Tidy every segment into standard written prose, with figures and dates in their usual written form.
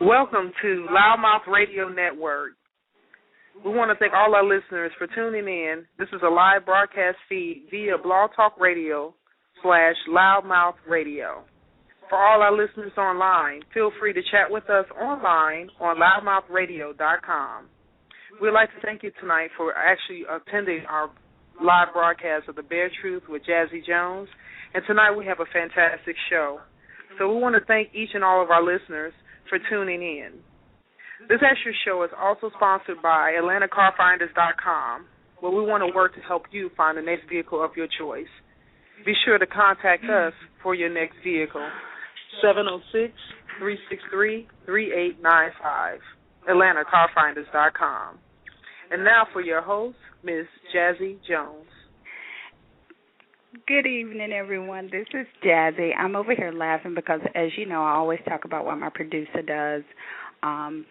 Welcome to Loudmouth Radio Network. We want to thank all our listeners for tuning in. This is a live broadcast feed via Blog Talk Radio /Loudmouth Radio. For all our listeners online, feel free to chat with us online on loudmouthradio.com. We'd like to thank you tonight for actually attending our live broadcast of The Bare Truth with Jazzie Jones. And tonight we have a fantastic show. So we want to thank each and all of our listeners for tuning in. This extra show is also sponsored by AtlantaCarFinders.com, where we want to work to help you find the next vehicle of your choice. Be sure to contact us for your next vehicle. 706-363-3895, AtlantaCarFinders.com. And now for your host, Ms. Jazzie Jones. Good evening, everyone. This is Jazzie. I'm over here laughing because, as you know, I always talk about what my producer does, and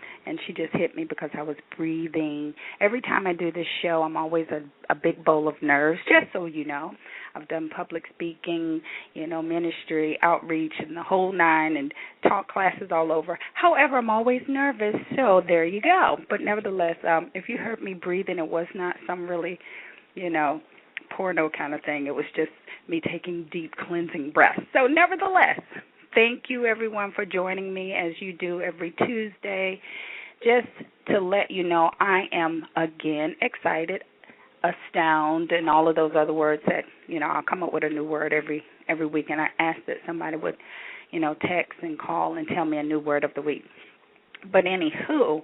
she just hit me because I was breathing. Every time I do this show, I'm always a big bowl of nerves, just so you know. I've done public speaking, ministry, outreach, and the whole nine, and taught classes all over. However, I'm always nervous, so there you go. But nevertheless, if you heard me breathing, it was not some really, porno kind of thing. It was just me taking deep cleansing breaths. So nevertheless, thank you everyone for joining me as you do every Tuesday. Just to let you know, I am again excited, astounded, and all of those other words that, I'll come up with a new word every week, and I ask that somebody would, text and call and tell me a new word of the week. But anywho,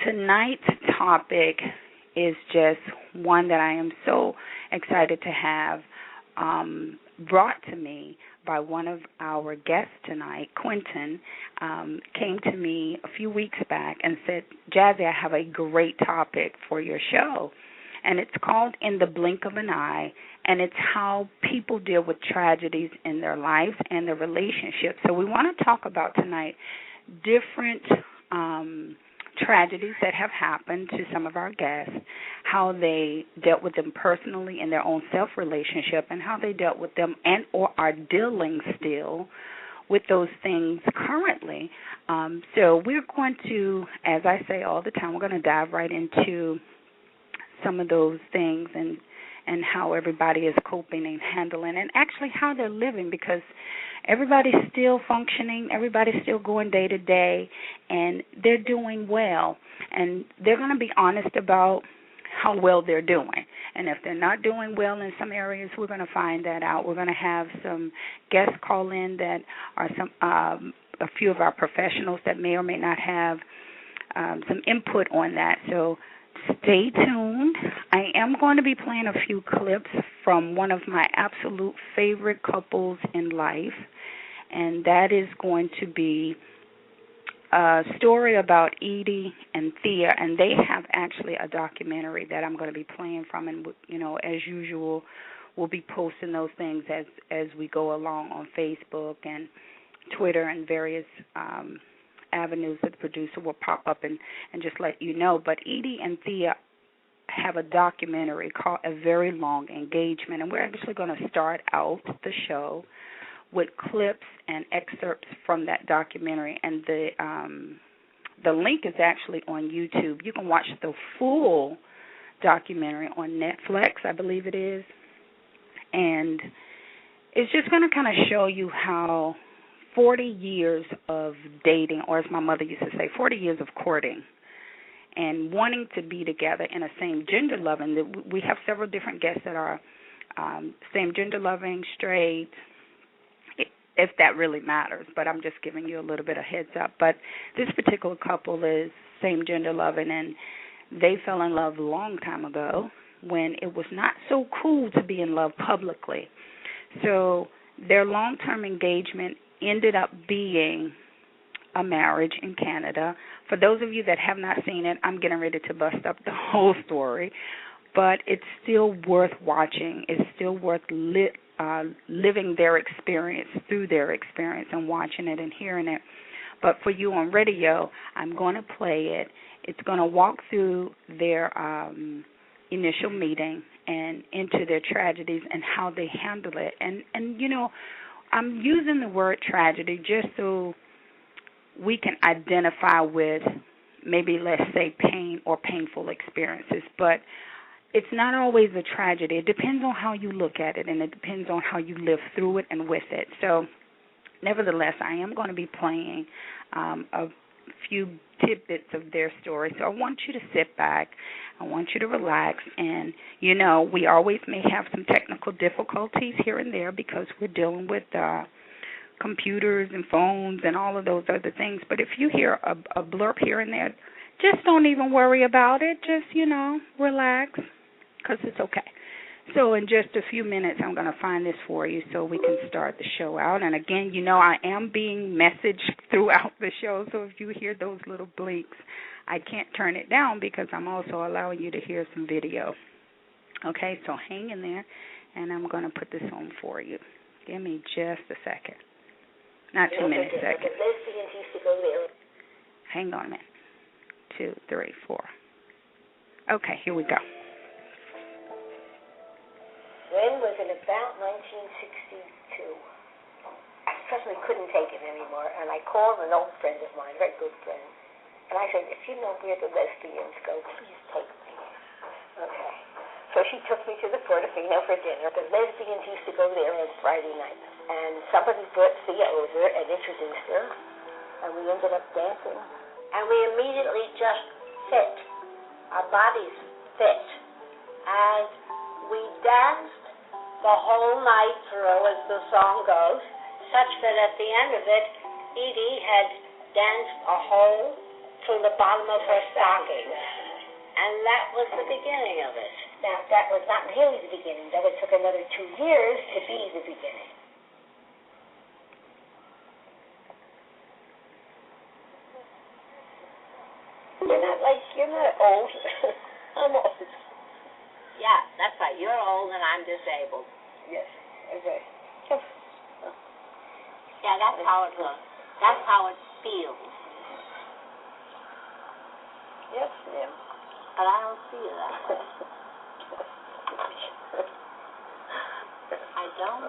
tonight's topic is just one that I am so excited to have brought to me by one of our guests tonight. Quentin came to me a few weeks back and said, Jazzie, I have a great topic for your show, and it's called In the Blink of an Eye, and it's how people deal with tragedies in their lives and their relationships. So we want to talk about tonight different tragedies that have happened to some of our guests, how they dealt with them personally in their own self-relationship, and how they dealt with them and or are dealing still with those things currently. So we're going to, as I say all the time, we're going to dive right into some of those things and how everybody is coping and handling, and actually how they're living, because everybody's still functioning, everybody's still going day to day, and they're doing well. And they're going to be honest about how well they're doing. And if they're not doing well in some areas, we're going to find that out. We're going to have some guests call in that are a few of our professionals that may or may not have some input on that. So stay tuned. I am going to be playing a few clips from one of my absolute favorite couples in life, and that is going to be a story about Edie and Thea, and they have actually a documentary that I'm going to be playing from, and, as usual, we'll be posting those things as we go along on Facebook and Twitter and various avenues that the producer will pop up and just let you know. But Edie and Thea have a documentary called A Very Long Engagement, and we're actually going to start out the show with clips and excerpts from that documentary, and the link is actually on YouTube. You can watch the full documentary on Netflix, I believe it is, and it's just going to kind of show you how 40 years of dating, or as my mother used to say, 40 years of courting and wanting to be together in a same-gender loving. We have several different guests that are same-gender loving, straight, if that really matters, but I'm just giving you a little bit of heads up. But this particular couple is same-gender loving, and they fell in love a long time ago when it was not so cool to be in love publicly. So their long-term engagement ended up being a marriage in Canada. For those of you that have not seen it, I'm getting ready to bust up the whole story, but it's still worth watching. It's still worth living their experience through their experience and watching it and hearing it. But for you on radio, I'm going to play it. It's going to walk through their initial meeting and into their tragedies and how they handle it. And I'm using the word tragedy just so we can identify with maybe, let's say, pain or painful experiences, but it's not always a tragedy. It depends on how you look at it, and it depends on how you live through it and with it. So, nevertheless, I am going to be playing a few tidbits of their story. So I want you to sit back. I want you to relax. And, you know, we always may have some technical difficulties here and there because we're dealing with computers and phones and all of those other things. But if you hear a blurb here and there, just don't even worry about it. Just, you know, relax because it's okay. So in just a few minutes, I'm going to find this for you so we can start the show out. And again, you know, I am being messaged throughout the show, so if you hear those little blinks, I can't turn it down because I'm also allowing you to hear some video. Okay, so hang in there, and I'm going to put this on for you. Give me just a second. Not 2 minutes, second. Hang on a minute. 2, 3, 4. Okay, here we go. When was it? About 1962. I suddenly couldn't take it anymore, and I called an old friend of mine, a very good friend, and I said, if you know where the lesbians go, please take me. Okay. So she took me to the Portofino for dinner. The lesbians used to go there on Friday night, and somebody brought Thea over and introduced her, and we ended up dancing, and we immediately just fit. Our bodies fit, and we danced the whole night through, as the song goes, such that at the end of it, Edie had danced a hole through the bottom of her stockings. And that was the beginning of it. Now, that was not really the beginning, though it took another 2 years to be the beginning. You're not old. I'm old. Yeah, that's right. You're old and I'm disabled. Yes. Okay. Yeah, that's how it looks. That's how it feels. Yes, ma'am. But I don't see it that way. I don't.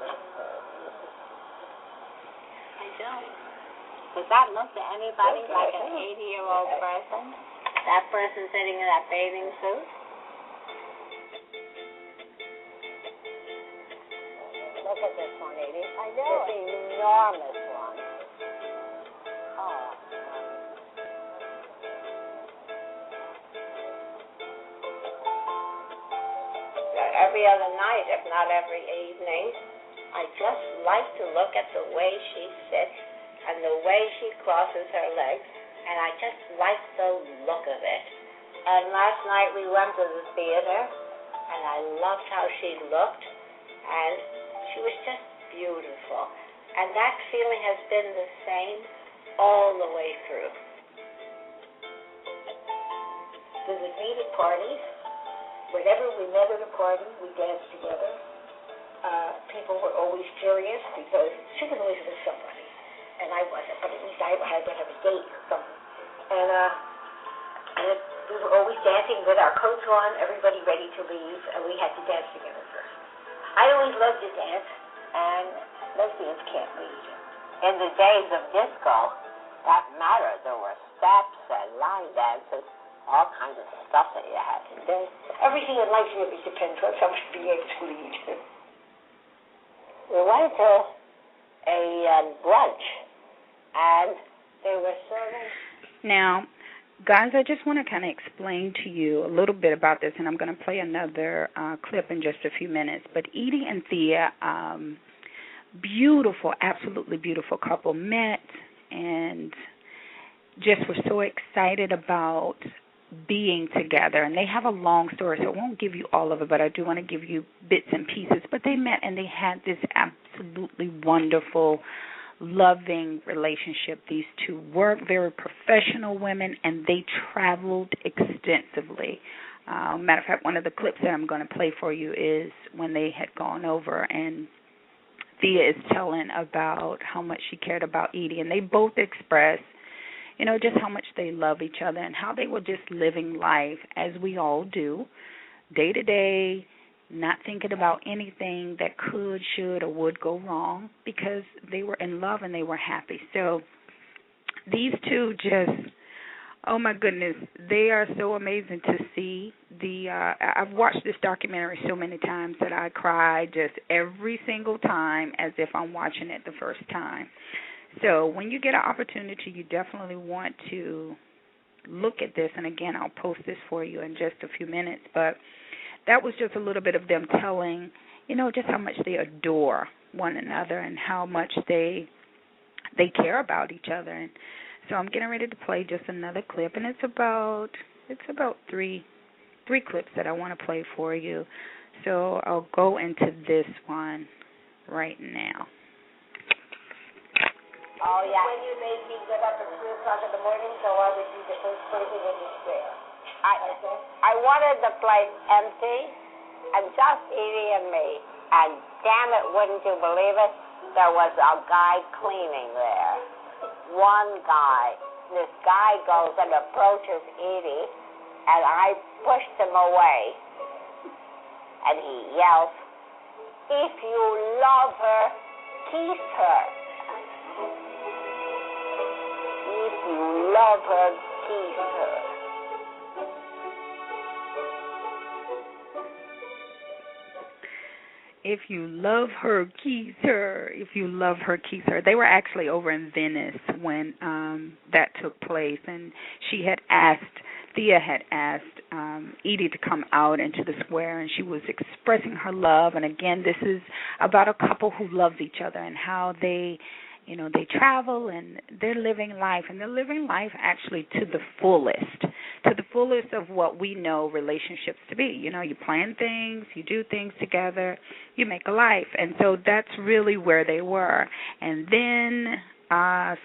Does that look to anybody like an 80-year-old person? That person sitting in that bathing suit? Look at this one, Edie. I know. This enormous one. Oh. Every other night, if not every evening, I just like to look at the way she sits and the way she crosses her legs, and I just like the look of it. And last night we went to the theater, and I loved how she looked, and she was just beautiful. And that feeling has been the same all the way through. We would meet at parties. Whenever we met at a party, we danced together. People were always curious because she was always with somebody, and I wasn't, but at least I had to have a date or something. And we were always dancing with our coats on, everybody ready to leave, and we had to dance together first. I always loved to dance, and lesbians can't lead. In the days of disco, that mattered. There were steps and line dances, all kinds of stuff that you had to do. Everything in life really depends on somebody being able to lead. We went to a brunch, and they were serving. Now, guys, I just want to kind of explain to you a little bit about this, and I'm going to play another clip in just a few minutes. But Edie and Thea, beautiful, absolutely beautiful couple, met and just were so excited about being together. And they have a long story, so I won't give you all of it, but I do want to give you bits and pieces. But they met and they had this absolutely wonderful, loving relationship. These two were very professional women, and they traveled extensively. Matter of fact, one of the clips that I'm going to play for you is when they had gone over, and Thea is telling about how much she cared about Edie, and they both expressed, you know, just how much they love each other and how they were just living life as we all do, day to day, not thinking about anything that could, should, or would go wrong because they were in love and they were happy. So These two just, oh my goodness, they are so amazing to see. I've watched this documentary so many times that I cry just every single time as if I'm watching it the first time. So when you get an opportunity, you definitely want to look at this. And again, I'll post this for you in just a few minutes. But that was just a little bit of them telling, just how much they adore one another and how much they care about each other. And so I'm getting ready to play just another clip, and it's about three clips that I want to play for you. So I'll go into this one right now. Oh, yeah. When you made me get up at 3 o'clock in the morning, so I would be the first person in the square. I wanted the plate empty and just Edie and me. And damn it, wouldn't you believe it? There was a guy cleaning there. One guy. This guy goes and approaches Edie, and I pushed him away. And he yells, "If you love her, kiss her. If you love her, kiss her." If you love her, kiss her. If you love her, kiss her. They were actually over in Venice when that took place, and Thea had asked Edie to come out into the square, and she was expressing her love. And again, this is about a couple who loves each other and how they travel and they're living life, and they're living life actually to the fullest of what we know relationships to be. You plan things, you do things together, you make a life. And so that's really where they were. And then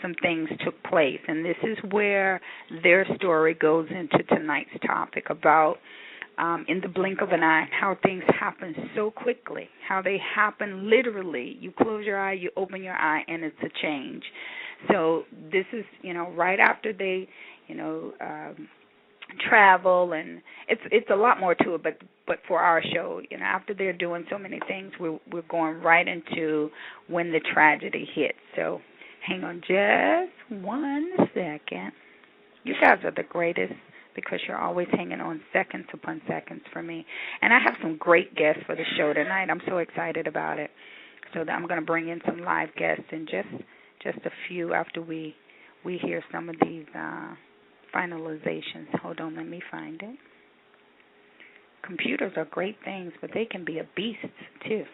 some things took place, and this is where their story goes into tonight's topic about in the blink of an eye, how things happen so quickly, how they happen literally. You close your eye, you open your eye, and it's a change. So this is, right after they, travel, and it's a lot more to it, but for our show, after they're doing so many things, we're going right into when the tragedy hits. So hang on just 1 second. You guys are the greatest, because you're always hanging on seconds upon seconds for me. And I have some great guests for the show tonight. I'm so excited about it. So that I'm going to bring in some live guests in just a few after we hear some of these finalizations. Hold on, let me find it. Computers are great things, but they can be a beast, too.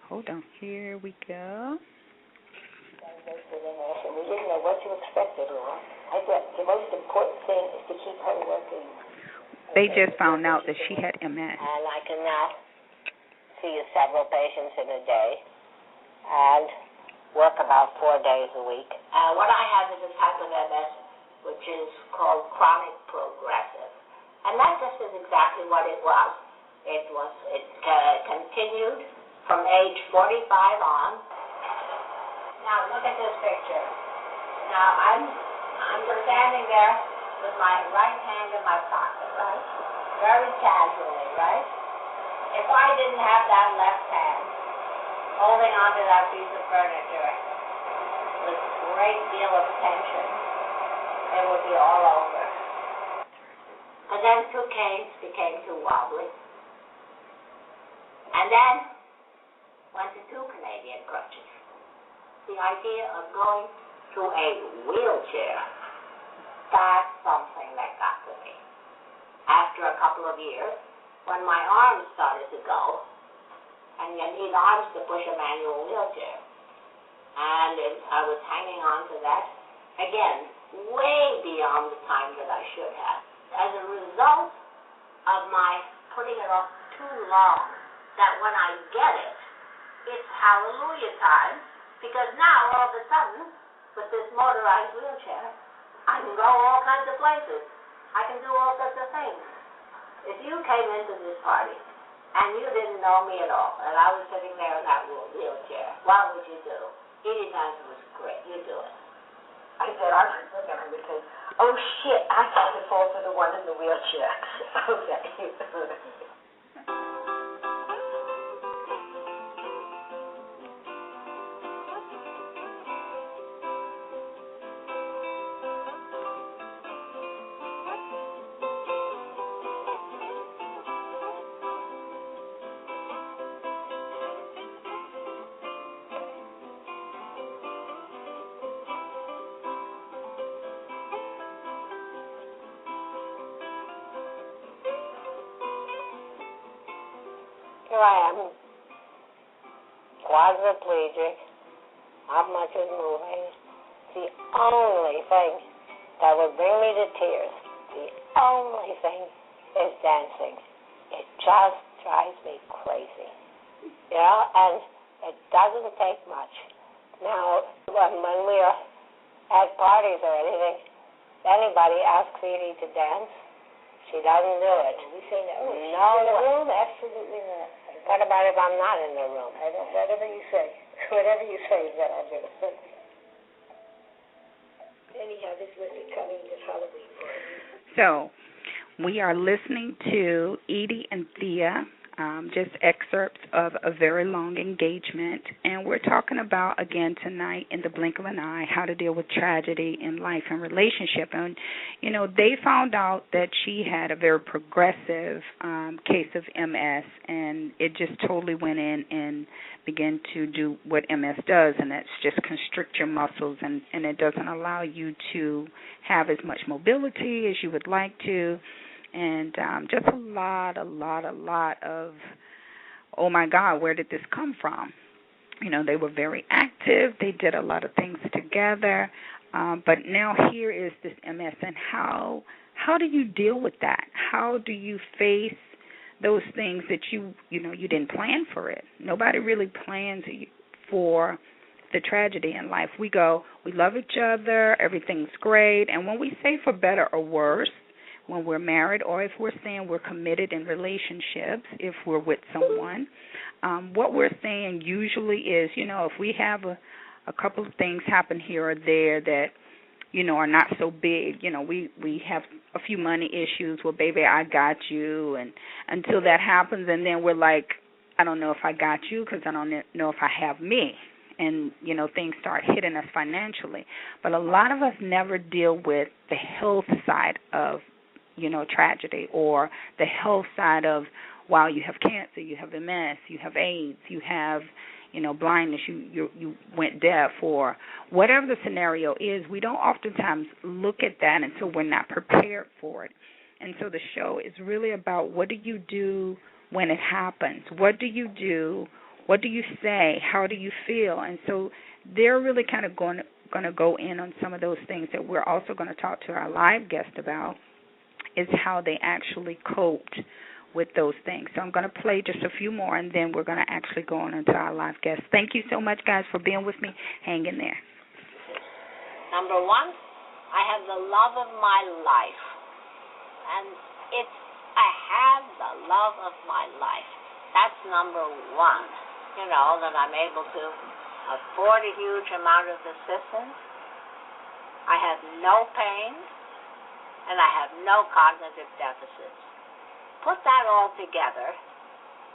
Hold on. Here we go. We didn't know what to expect at all. I thought the most important thing is to keep her working. They just found out that she had MS. And I can now see several patients in a day and work about 4 days a week. What I have is a type of MS which is called chronic progressive. And that just is exactly what it was. It continued from age 45 on. Now look at this picture. Now I'm standing there with my right hand in my pocket, right? Very casually, right? If I didn't have that left hand holding onto that piece of furniture with a great deal of tension, it would be all over. And then 2 canes became too wobbly. And then went to 2 Canadian crutches. The idea of going to a wheelchair, that's something that got to me. After a couple of years, when my arms started to go, and you need arms to push a manual wheelchair, and I was hanging on to that, again, way beyond the time that I should have. As a result of my putting it off too long, that when I get it, it's hallelujah time, because now, all of a sudden, with this motorized wheelchair, I can go all kinds of places. I can do all sorts of things. If you came into this party and you didn't know me at all, and I was sitting there in that wheelchair, what would you do? Edie's answer was great. You do it. I said, I was looking at him because, oh shit, I got to fall for the one in the wheelchair. Okay. here I am, quadriplegic, not much is moving. The only thing that would bring me to tears, the only thing is dancing. It just drives me crazy. You know, and it doesn't take much. Now, when we are at parties or anything, if anybody asks Edie to dance, she doesn't do it. We say no. No. In the room? Absolutely not. What about if I'm not in the room? Whatever you say. Whatever you say is what I'll do. Anyhow, this was becoming this Halloween party. So, we are listening to Edie and Thea, just excerpts of a very long engagement, and we're talking about, again, tonight, in the blink of an eye, how to deal with tragedy in life and relationship. And, you know, they found out that she had a very progressive case of MS, and it just totally went in and began to do what MS does, and that's just constrict your muscles, and it doesn't allow you to have as much mobility as you would like to. And just a lot of, oh, my God, where did this come from? You know, they were very active. They did a lot of things together. But now here is this MS. And how do you deal with that? How do you face those things that you didn't plan for it? Nobody really plans for the tragedy in life. We go, we love each other, everything's great. And when we say for better or worse, when we're married, or if we're saying we're committed in relationships, if we're with someone, what we're saying usually is, you know, if we have a couple of things happen here or there that, you know, are not so big, you know, we have a few money issues, well, baby, I got you, and until that happens, and then we're like, I don't know if I got you because I don't know if I have me. And, you know, things start hitting us financially. But a lot of us never deal with the health side of, you know, tragedy, or the health side of, wow, you have cancer, you have MS, you have AIDS, you have, you know, blindness, you went deaf, or whatever the scenario is. We don't oftentimes look at that until we're not prepared for it. And so the show is really about, what do you do when it happens? What do you do? What do you say? How do you feel? And so they're really kind of going to go in on some of those things that we're also going to talk to our live guest about, is how they actually coped with those things. So I'm going to play just a few more, and then we're going to actually go on into our live guest. Thank you so much, guys, for being with me. Hang in there. Number one, I have the love of my life. And I have the love of my life. That's number one. You know, that I'm able to afford a huge amount of assistance. I have no pain. And I have no cognitive deficits. Put that all together.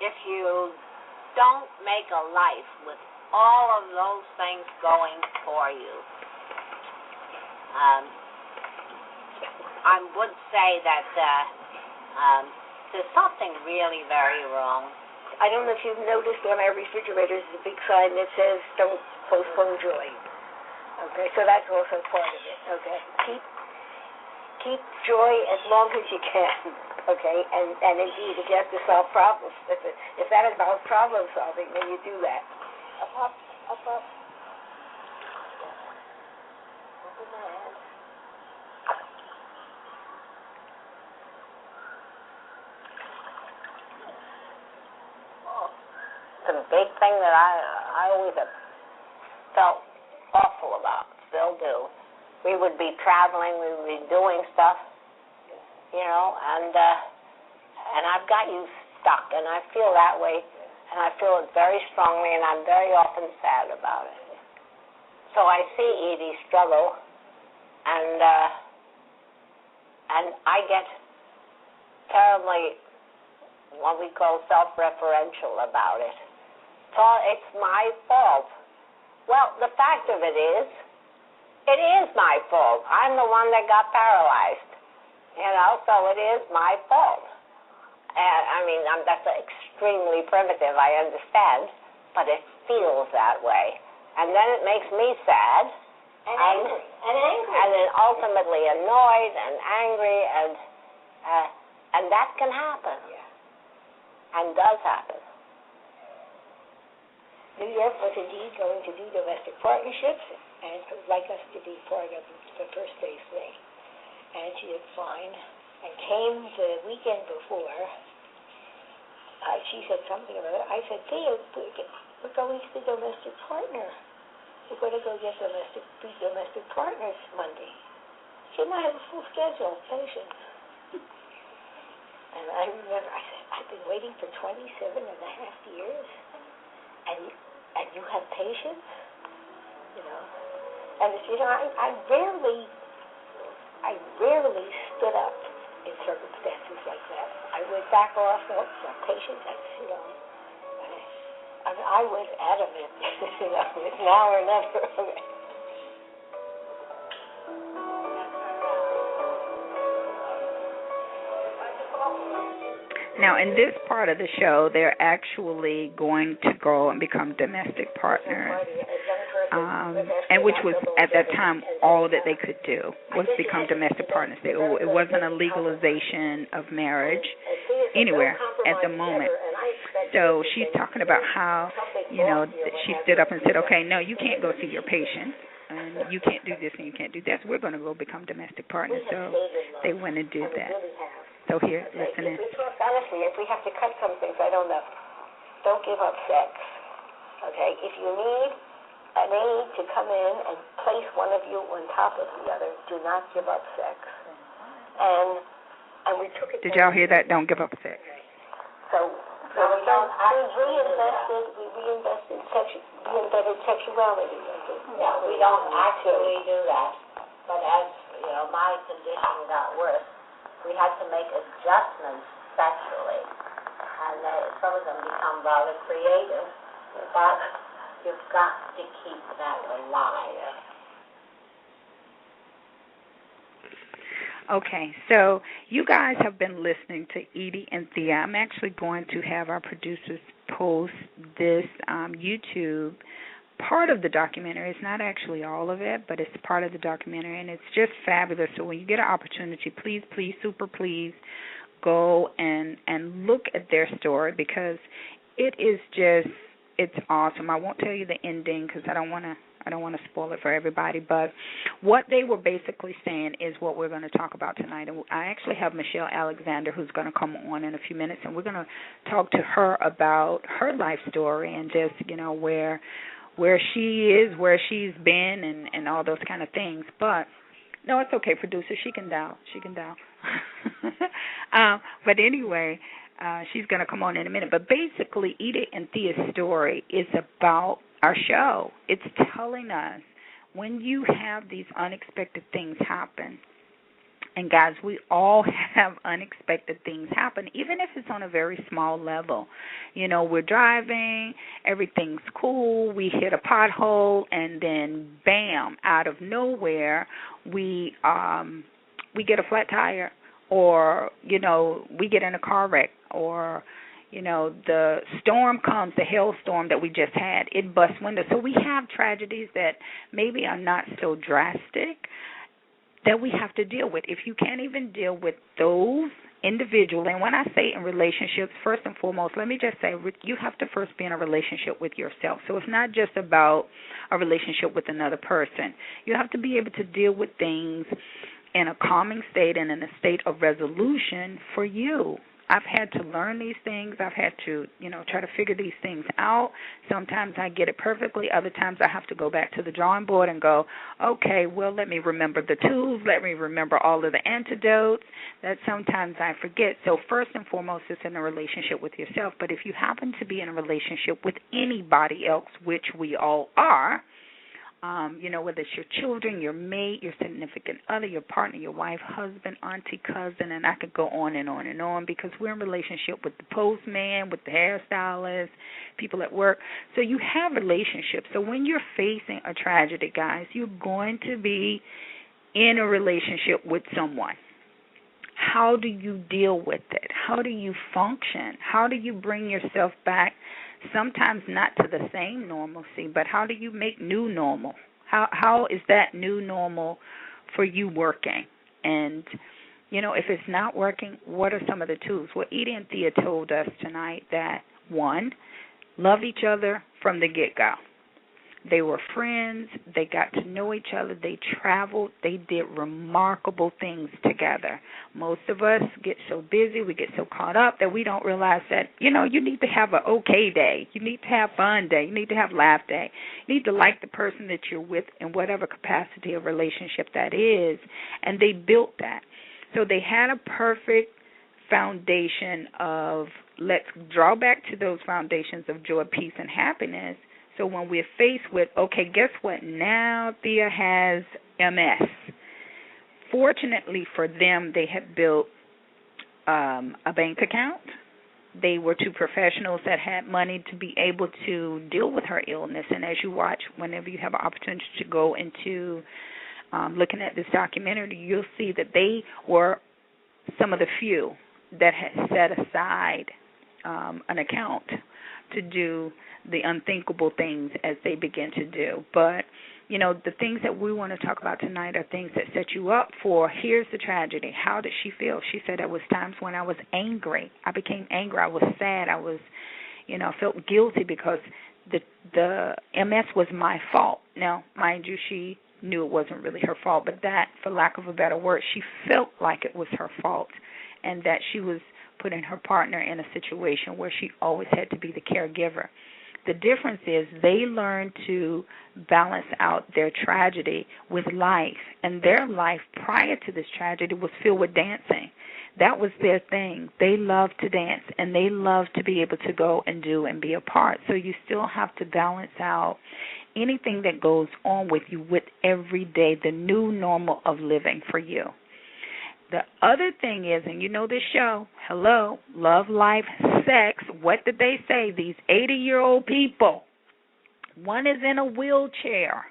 If you don't make a life with all of those things going for you, I would say that there's something really very wrong. I don't know if you've noticed on our refrigerators is a big sign that says, don't postpone joy. Okay, so that's also part of it. Okay, keep joy as long as you can, okay? And indeed, if you have to solve problems, if that involves problem solving, then you do that. Up. Open my hand. It's a big thing that I always have felt awful about, still do. We would be traveling, we would be doing stuff, you know, and I've got you stuck, and I feel that way, and I feel it very strongly, and I'm very often sad about it. So I see Edie struggle, and I get terribly what we call self-referential about it. So it's my fault. Well, the fact of it is my fault. I'm the one that got paralyzed, you know, so it is my fault. And I mean, that's extremely primitive, I understand, but it feels that way. And then it makes me sad. And angry. And then ultimately annoyed and angry, and that can happen. Yeah. And does happen. New York was indeed going to do domestic partnerships and would like us to be part of the first base thing. And she did fine. And came the weekend before, she said something about it. I said, Thea, we're going to the domestic partner. We're going to go get domestic partners Monday. She said, I have a full schedule, patience. And I remember, I said, I've been waiting for 27 and a half years, and you have patience? You know? And, I rarely stood up in circumstances like that. I would back off, patience, I was adamant, it's now or never. Now, in this part of the show, they're actually going to go and become domestic partners, and which was, at that time, all that they could do was become domestic partners. It wasn't a legalization of marriage anywhere at the moment. So she's talking about how, she stood up and said, okay, no, you can't go see your patient, and you can't do this and you can't do that. So we're going to go become domestic partners. So they went and did that. So here, listen in. Honestly, if we have to cut some things, I don't know. Don't give up sex. Okay? If you need an aide to come in and place one of you on top of the other, do not give up sex. And we took it. Did y'all hear that? Don't give up sex. So we reinvented sexuality. No, we don't actually do that. But as my condition got worse, we had to make adjustments sexually, and some of them become rather creative, but you've got to keep that alive. Okay, so you guys have been listening to Edie and Thea. I'm actually going to have our producers post this YouTube part of the documentary. It's not actually all of it, but it's part of the documentary, and it's just fabulous. So when you get an opportunity, please, super please go and look at their story, because it's awesome. I won't tell you the ending because I don't want to spoil it for everybody, but what they were basically saying is what we're going to talk about tonight. And I actually have Michelle Alexander who's going to come on in a few minutes, and we're going to talk to her about her life story and just, where she is, where she's been, and all those kind of things. But no, it's okay, producer. She can dial. But anyway, she's going to come on in a minute. But basically, Edie and Thea's story is about our show. It's telling us when you have these unexpected things happen. And, guys, we all have unexpected things happen, even if it's on a very small level. We're driving, everything's cool, we hit a pothole, and then, bam, out of nowhere, we get a flat tire, or, we get in a car wreck, or, the storm comes, the hailstorm that we just had, it busts windows. So we have tragedies that maybe are not so drastic, that we have to deal with. If you can't even deal with those individually, and when I say in relationships, first and foremost, let me just say you have to first be in a relationship with yourself. So it's not just about a relationship with another person. You have to be able to deal with things in a calming state and in a state of resolution for you. I've had to learn these things. I've had to, try to figure these things out. Sometimes I get it perfectly. Other times I have to go back to the drawing board and go, okay, well, let me remember the tools. Let me remember all of the antidotes that sometimes I forget. So first and foremost, it's in a relationship with yourself. But if you happen to be in a relationship with anybody else, which we all are, whether it's your children, your mate, your significant other, your partner, your wife, husband, auntie, cousin, and I could go on and on and on, because we're in relationship with the postman, with the hairstylist, people at work. So you have relationships. So when you're facing a tragedy, guys, you're going to be in a relationship with someone. How do you deal with it? How do you function? How do you bring yourself back? Sometimes not to the same normalcy, but how do you make new normal? How is that new normal for you working? And, if it's not working, what are some of the tools? Well, Edie and Thea told us tonight that, 1, love each other from the get-go. They were friends. They got to know each other. They traveled. They did remarkable things together. Most of us get so busy, we get so caught up that we don't realize that, you need to have an okay day. You need to have fun day. You need to have laugh day. You need to like the person that you're with in whatever capacity of relationship that is. And they built that. So they had a perfect foundation of, let's draw back to those foundations of joy, peace, and happiness. So when we're faced with, okay, guess what? Now Thea has MS. Fortunately for them, they had built a bank account. They were two professionals that had money to be able to deal with her illness. And as you watch, whenever you have an opportunity to go into looking at this documentary, you'll see that they were some of the few that had set aside an account to do the unthinkable things as they begin to do. But, the things that we want to talk about tonight are things that set you up for, here's the tragedy. How did she feel? She said there was times when I was angry. I became angry. I was sad. I was, I felt guilty because the MS was my fault. Now, mind you, she knew it wasn't really her fault, but that, for lack of a better word, she felt like it was her fault and that she was putting her partner in a situation where she always had to be the caregiver. The difference is they learned to balance out their tragedy with life, and their life prior to this tragedy was filled with dancing. That was their thing. They loved to dance, and they loved to be able to go and do and be a part. So you still have to balance out anything that goes on with you with every day, the new normal of living for you. The other thing is, and you know this show, hello, love, life, sex, what did they say? These 80-year-old people, one is in a wheelchair,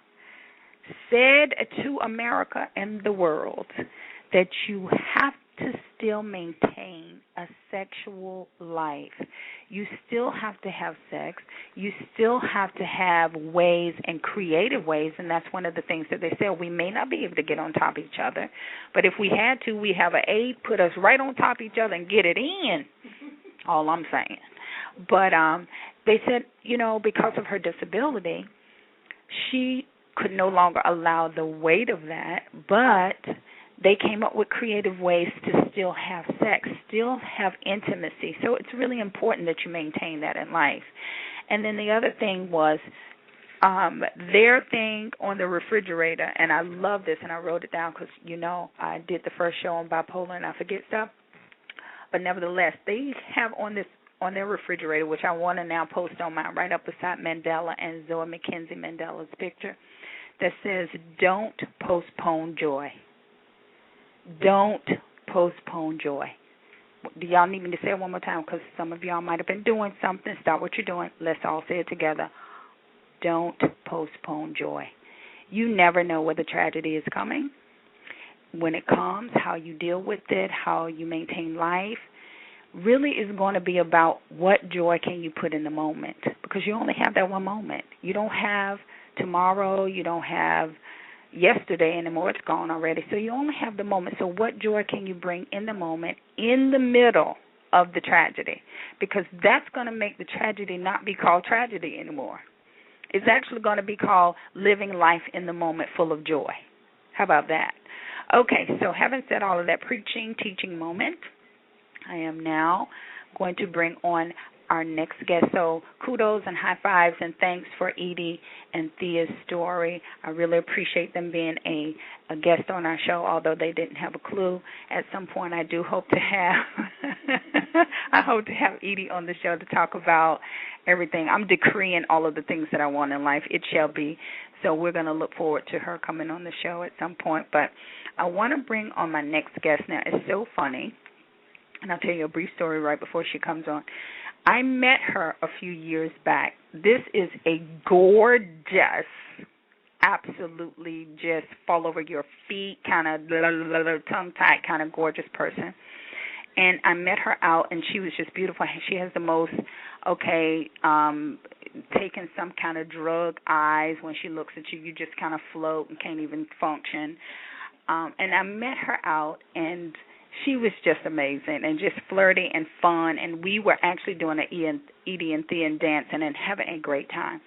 said to America and the world that you have to still maintain a sexual life. You still have to have sex. You still have to have ways and creative ways, and that's one of the things that they said. We may not be able to get on top of each other, but if we had to, we have an aid put us right on top of each other and get it in, all I'm saying. But they said, because of her disability, she could no longer allow the weight of that, but they came up with creative ways to still have sex, still have intimacy. So it's really important that you maintain that in life. And then the other thing was their thing on the refrigerator, and I love this, and I wrote it down because, I did the first show on bipolar and I forget stuff. But nevertheless, they have on their refrigerator, which I want to now post on mine right up beside Mandela and Zoe McKenzie Mandela's picture, that says, don't postpone joy. Don't postpone joy. Do y'all need me to say it one more time? Because some of y'all might have been doing something. Stop what you're doing. Let's all say it together. Don't postpone joy. You never know where the tragedy is coming. When it comes, how you deal with it, how you maintain life, really is going to be about what joy can you put in the moment. Because you only have that one moment. You don't have tomorrow. You don't have yesterday anymore. It's gone already. So you only have the moment. So what joy can you bring in the moment, in the middle of the tragedy? Because that's going to make the tragedy not be called tragedy anymore. It's actually going to be called living life in the moment full of joy. How about that? Okay, so having said all of that preaching, teaching moment, I am now going to bring on our next guest. So kudos and high fives and thanks for Edie and Thea's story. I really appreciate them being a guest on our show, although they didn't have a clue. At some point, I do hope to have Edie on the show to talk about everything. I'm decreeing all of the things that I want in life. It shall be. So we're going to look forward to her coming on the show at some point. But I want to bring on my next guest now. It's so funny, and I'll tell you a brief story right before she comes on. I met her a few years back. This is a gorgeous, absolutely just fall over your feet, kind of tongue-tied, kind of gorgeous person. And I met her out, and she was just beautiful. She has the most, taking some kind of drug eyes. When she looks at you, you just kind of float and can't even function. And I met her out, and she was just amazing and just flirty and fun. And we were actually doing an Edie and Thea dance and having a great time.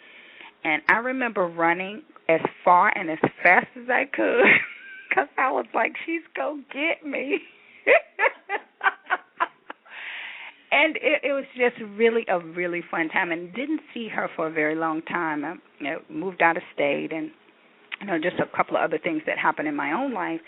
And I remember running as far and as fast as I could because I was like, she's going to get me. And it was just really a really fun time, and didn't see her for a very long time. I moved out of state, and just a couple of other things that happened in my own life.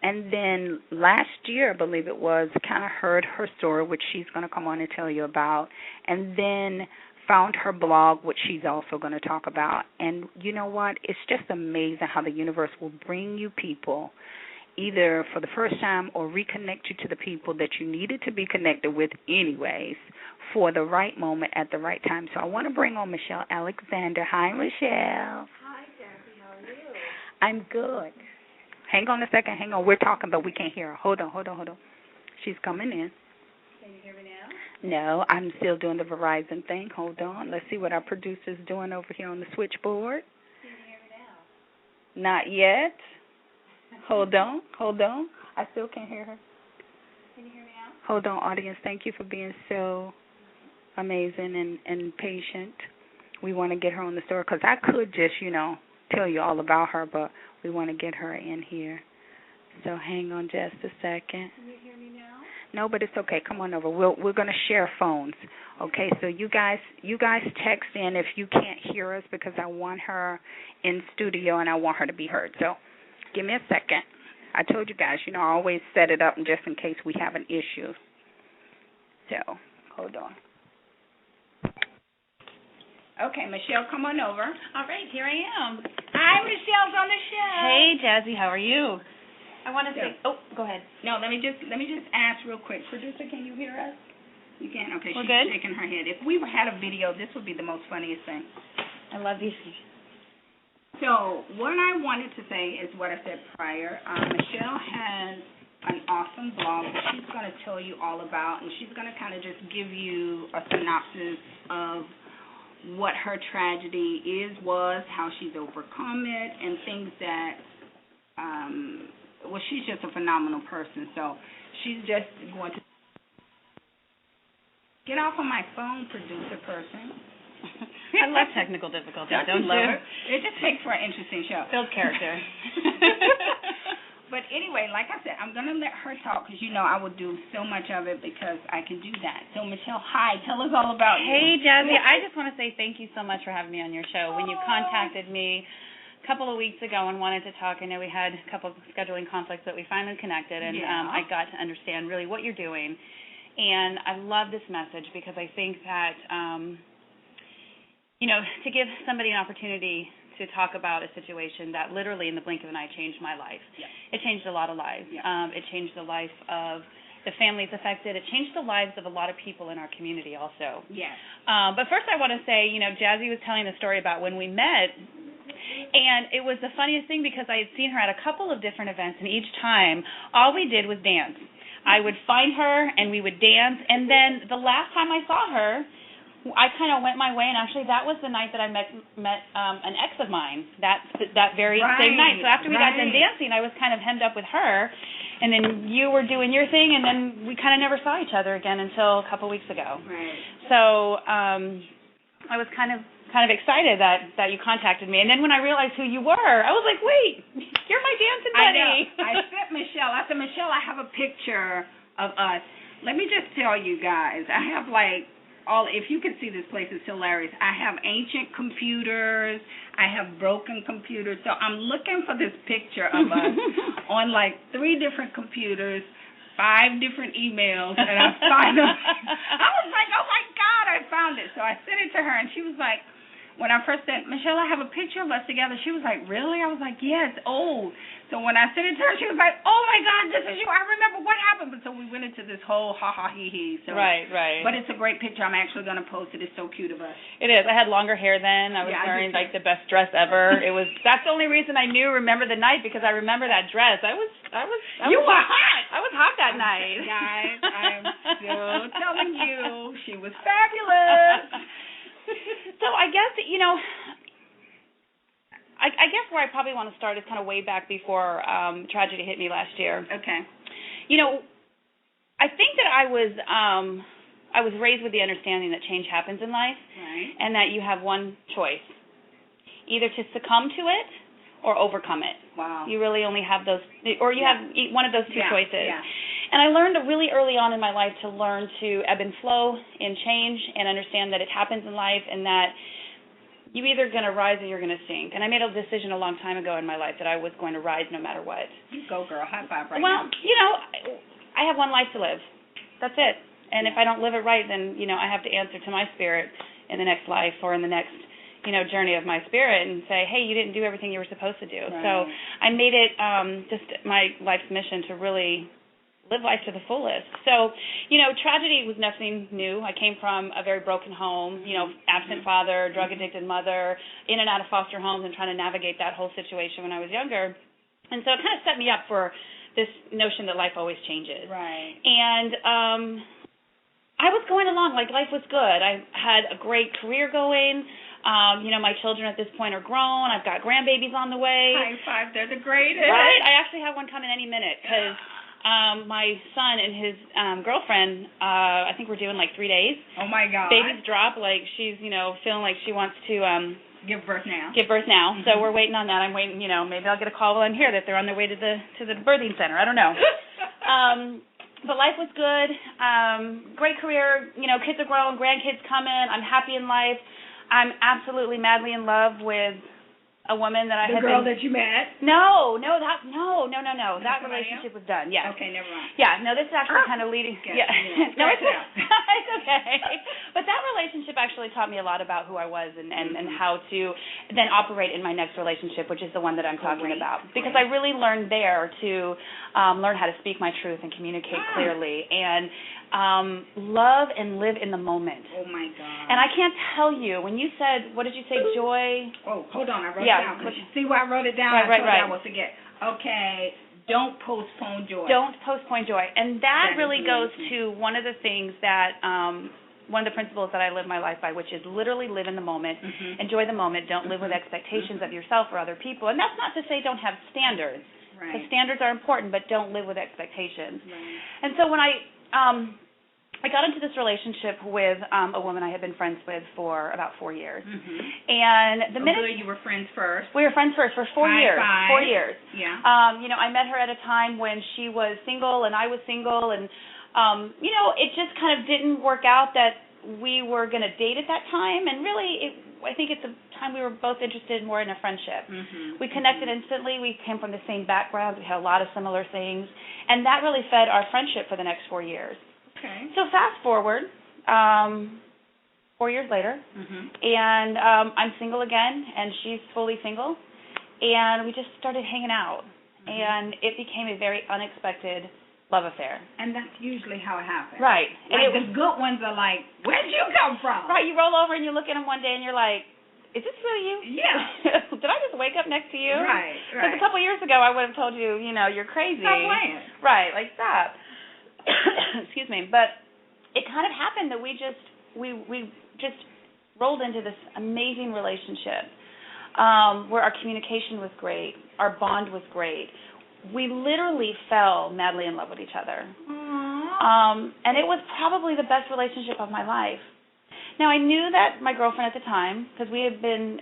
And then last year, I believe it was, kind of heard her story, which she's going to come on and tell you about, and then found her blog, which she's also going to talk about. And you know what? It's just amazing how the universe will bring you people either for the first time or reconnect you to the people that you needed to be connected with anyways for the right moment at the right time. So I want to bring on Michelle Alexander. Hi, Michelle. Hi, Jazzie. How are you? I'm good. Hang on a second. Hang on. We're talking, but we can't hear her. Hold on. She's coming in. Can you hear me now? No, I'm still doing the Verizon thing. Hold on. Let's see what our producer's doing over here on the switchboard. Can you hear me now? Not yet. Hold on. I still can't hear her. Can you hear me now? Hold on, audience. Thank you for being so amazing and patient. We want to get her on the story because I could just, tell you all about her, but we want to get her in here. So hang on just a second. Can you hear me now? No, but it's okay. Come on over. We're going to share phones. Okay, so you guys text in if you can't hear us because I want her in studio and I want her to be heard. So give me a second. I told you guys, I always set it up just in case we have an issue. So, hold on. Okay, Michelle, come on over. All right, here I am. Hi, Michelle's on the show. Hey, Jazzie, how are you? I want to say, go ahead. No, let me just ask real quick. Producer, can you hear us? You can? Okay, We're she's good? shaking her head. If we had a video, this would be the most funniest thing. I love these. So what I wanted to say is what I said prior. Michelle has an awesome blog that she's going to tell you all about, and she's going to kind of just give you a synopsis of what her tragedy was, how she's overcome it, and things that, she's just a phenomenal person. So she's just going to get off of my phone, producer person. I love technical difficulties, don't you? It just makes for an interesting show. Builds character. But anyway, like I said, I'm going to let her talk because, I will do so much of it because I can do that. So, Michelle, hi. Tell us all about you. Hey, Jazzie. I just want to say thank you so much for having me on your show. When you contacted me a couple of weeks ago and wanted to talk, I know we had a couple of scheduling conflicts, but we finally connected, and I got to understand really what you're doing. And I love this message because I think that to give somebody an opportunity to talk about a situation that literally in the blink of an eye changed my life. Yeah. It changed a lot of lives. Yeah. It changed the life of the families affected. It changed the lives of a lot of people in our community also. Yes. But first I want to say, Jazzie was telling the story about when we met, and it was the funniest thing because I had seen her at a couple of different events, and each time all we did was dance. I would find her, and we would dance, and then the last time I saw her, I kind of went my way, and actually that was the night that I met an ex of mine, that very same night. So after we got done dancing, I was kind of hemmed up with her, and then you were doing your thing, and then we kind of never saw each other again until a couple weeks ago. Right. So I was kind of excited that you contacted me, and then when I realized who you were, I was like, wait, you're my dancing buddy. I sent Michelle. I said, Michelle, I have a picture of us. Let me just tell you guys, I have if you can see this place, it's hilarious. I have ancient computers. I have broken computers. So I'm looking for this picture of us on 3 different computers, 5 different emails, and I finally, I was like, oh my God, I found it. So I sent it to her, and she was like, when I first said, Michelle, I have a picture of us together, she was like, really? I was like, yeah, it's old. So when I sent it to her, she was like, oh, my God, this is you. I remember what happened. But so we went into this whole ha-ha, hee-hee. So, right. But it's a great picture. I'm actually going to post it. It's so cute of us. It is. I had longer hair then. I was wearing, the best dress ever. That's the only reason I remember the night, because I remember that dress. You were hot. I was hot that night. Guys, I'm still telling you, she was fabulous. So I guess, I guess where I probably want to start is kind of way back before tragedy hit me last year. Okay. I think that I was raised with the understanding that change happens in life, Right. and that you have one choice, either to succumb to it or overcome it. Wow. You really only have those, or you have one of those two choices. Yeah. And I learned really early on in my life to learn to ebb and flow in change and understand that it happens in life and that you're either going to rise or you're going to sink. And I made a decision a long time ago in my life that I was going to rise no matter what. You go, girl. High five right Well, now. you know, I have one life to live. That's it. And if I don't live it right, then, you know, I have to answer to my spirit in the next life or in the next, you know, journey of my spirit and say, hey, you didn't do everything you were supposed to do. Right. So I made it just my life's mission to really live life to the fullest. So, you know, tragedy was nothing new. I came from a very broken home, you know, absent father, drug-addicted mother, in and out of foster homes and trying to navigate that whole situation when I was younger. And so it kind of set me up for this notion that life always changes. Right. And I was going along like life was good. I had a great career going. You know, my children at this point are grown. I've got grandbabies on the way. High five. They're the greatest. Right. I actually have one coming any minute because my son and his girlfriend, I think we're doing like 3 days. Oh, my God. Babies drop. Like she's, you know, feeling like she wants to give birth now. Give birth now. So we're waiting on that. I'm waiting, you know, maybe I'll get a call while I'm here that they're on their way to the birthing center. I don't know. But life was good. Great career. You know, kids are grown, grandkids coming. I'm happy in life. I'm absolutely madly in love with a woman that I the had girl been... that you met? No. That relationship was done. Yes. Okay, never mind. Yeah, no, this is actually kind of leading. Okay. Yeah. No, it's out. it's okay. But that relationship actually taught me a lot about who I was and how to then operate in my next relationship, which is the one that I'm talking about. Because I really learned there to learn how to speak my truth and communicate clearly and love and live in the moment. Oh, my God. And I can't tell you, when you said, what did you say, joy? Oh, hold on. I wrote it down. See why I wrote it down? Right. I will forget. Okay. Don't postpone joy. Don't postpone joy. And that really goes to one of the things that, one of the principles that I live my life by, which is literally live in the moment, enjoy the moment, don't live with expectations of yourself or other people. And that's not to say don't have standards. Right. The standards are important, but don't live with expectations. Right. And so when I got into this relationship with a woman I had been friends with for about 4 years. And the minute you were friends first. We were friends first for 4 years. Five. 4 years. Yeah. You know, I met her at a time when she was single and I was single, and you know, it just kind of didn't work out that we were going to date at that time. And really, I think at the time we were both interested more in a friendship. We connected instantly. We came from the same background. We had a lot of similar things, and that really fed our friendship for the next 4 years. Okay. So fast forward, 4 years later, and I'm single again, and she's fully single, and we just started hanging out, and it became a very unexpected love affair. And that's usually how it happens. Right. Like the good ones are like, where'd you come from? Right, you roll over and you look at them one day and you're like, is this really you? Yeah. Did I just wake up next to you? Right. Because a couple years ago I would have told you, you know, you're crazy. Stop playing. Right, like stop. Excuse me. But it kind of happened that we just rolled into this amazing relationship where our communication was great, our bond was great. We literally fell madly in love with each other. And it was probably the best relationship of my life. Now, I knew that my girlfriend at the time, because we had been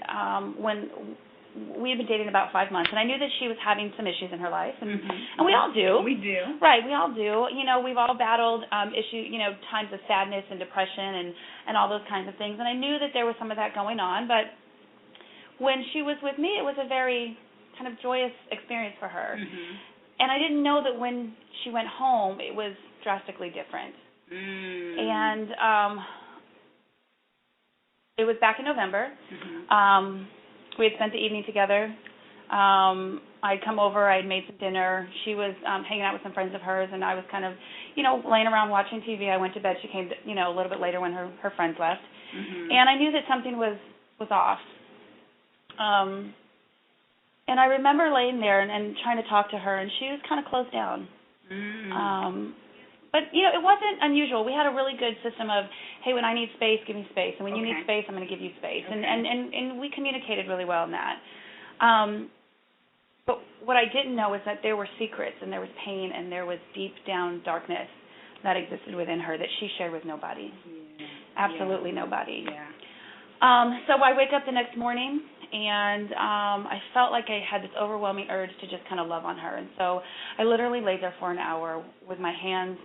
dating about 5 months, and I knew that she was having some issues in her life, and we all do. We do. Right, we all do. You know, we've all battled issues, you know, times of sadness and depression and all those kinds of things, and I knew that there was some of that going on, but when she was with me, it was a very kind of joyous experience for her. And I didn't know that when she went home, it was drastically different. And it was back in November. We had spent the evening together. I'd come over. I'd made some dinner. She was hanging out with some friends of hers, and I was kind of, you know, laying around watching TV. I went to bed. She came, you know, a little bit later when her friends left. And I knew that something was off. And I remember laying there and trying to talk to her, and she was kind of closed down. But, you know, it wasn't unusual. We had a really good system of, hey, when I need space, give me space. And when you need space, I'm going to give you space. And we communicated really well in that. But what I didn't know is that there were secrets and there was pain and there was deep down darkness that existed within her that she shared with nobody. Yeah. Absolutely nobody. Yeah. So I wake up the next morning, and I felt like I had this overwhelming urge to just kind of love on her. And so I literally laid there for an hour with my hands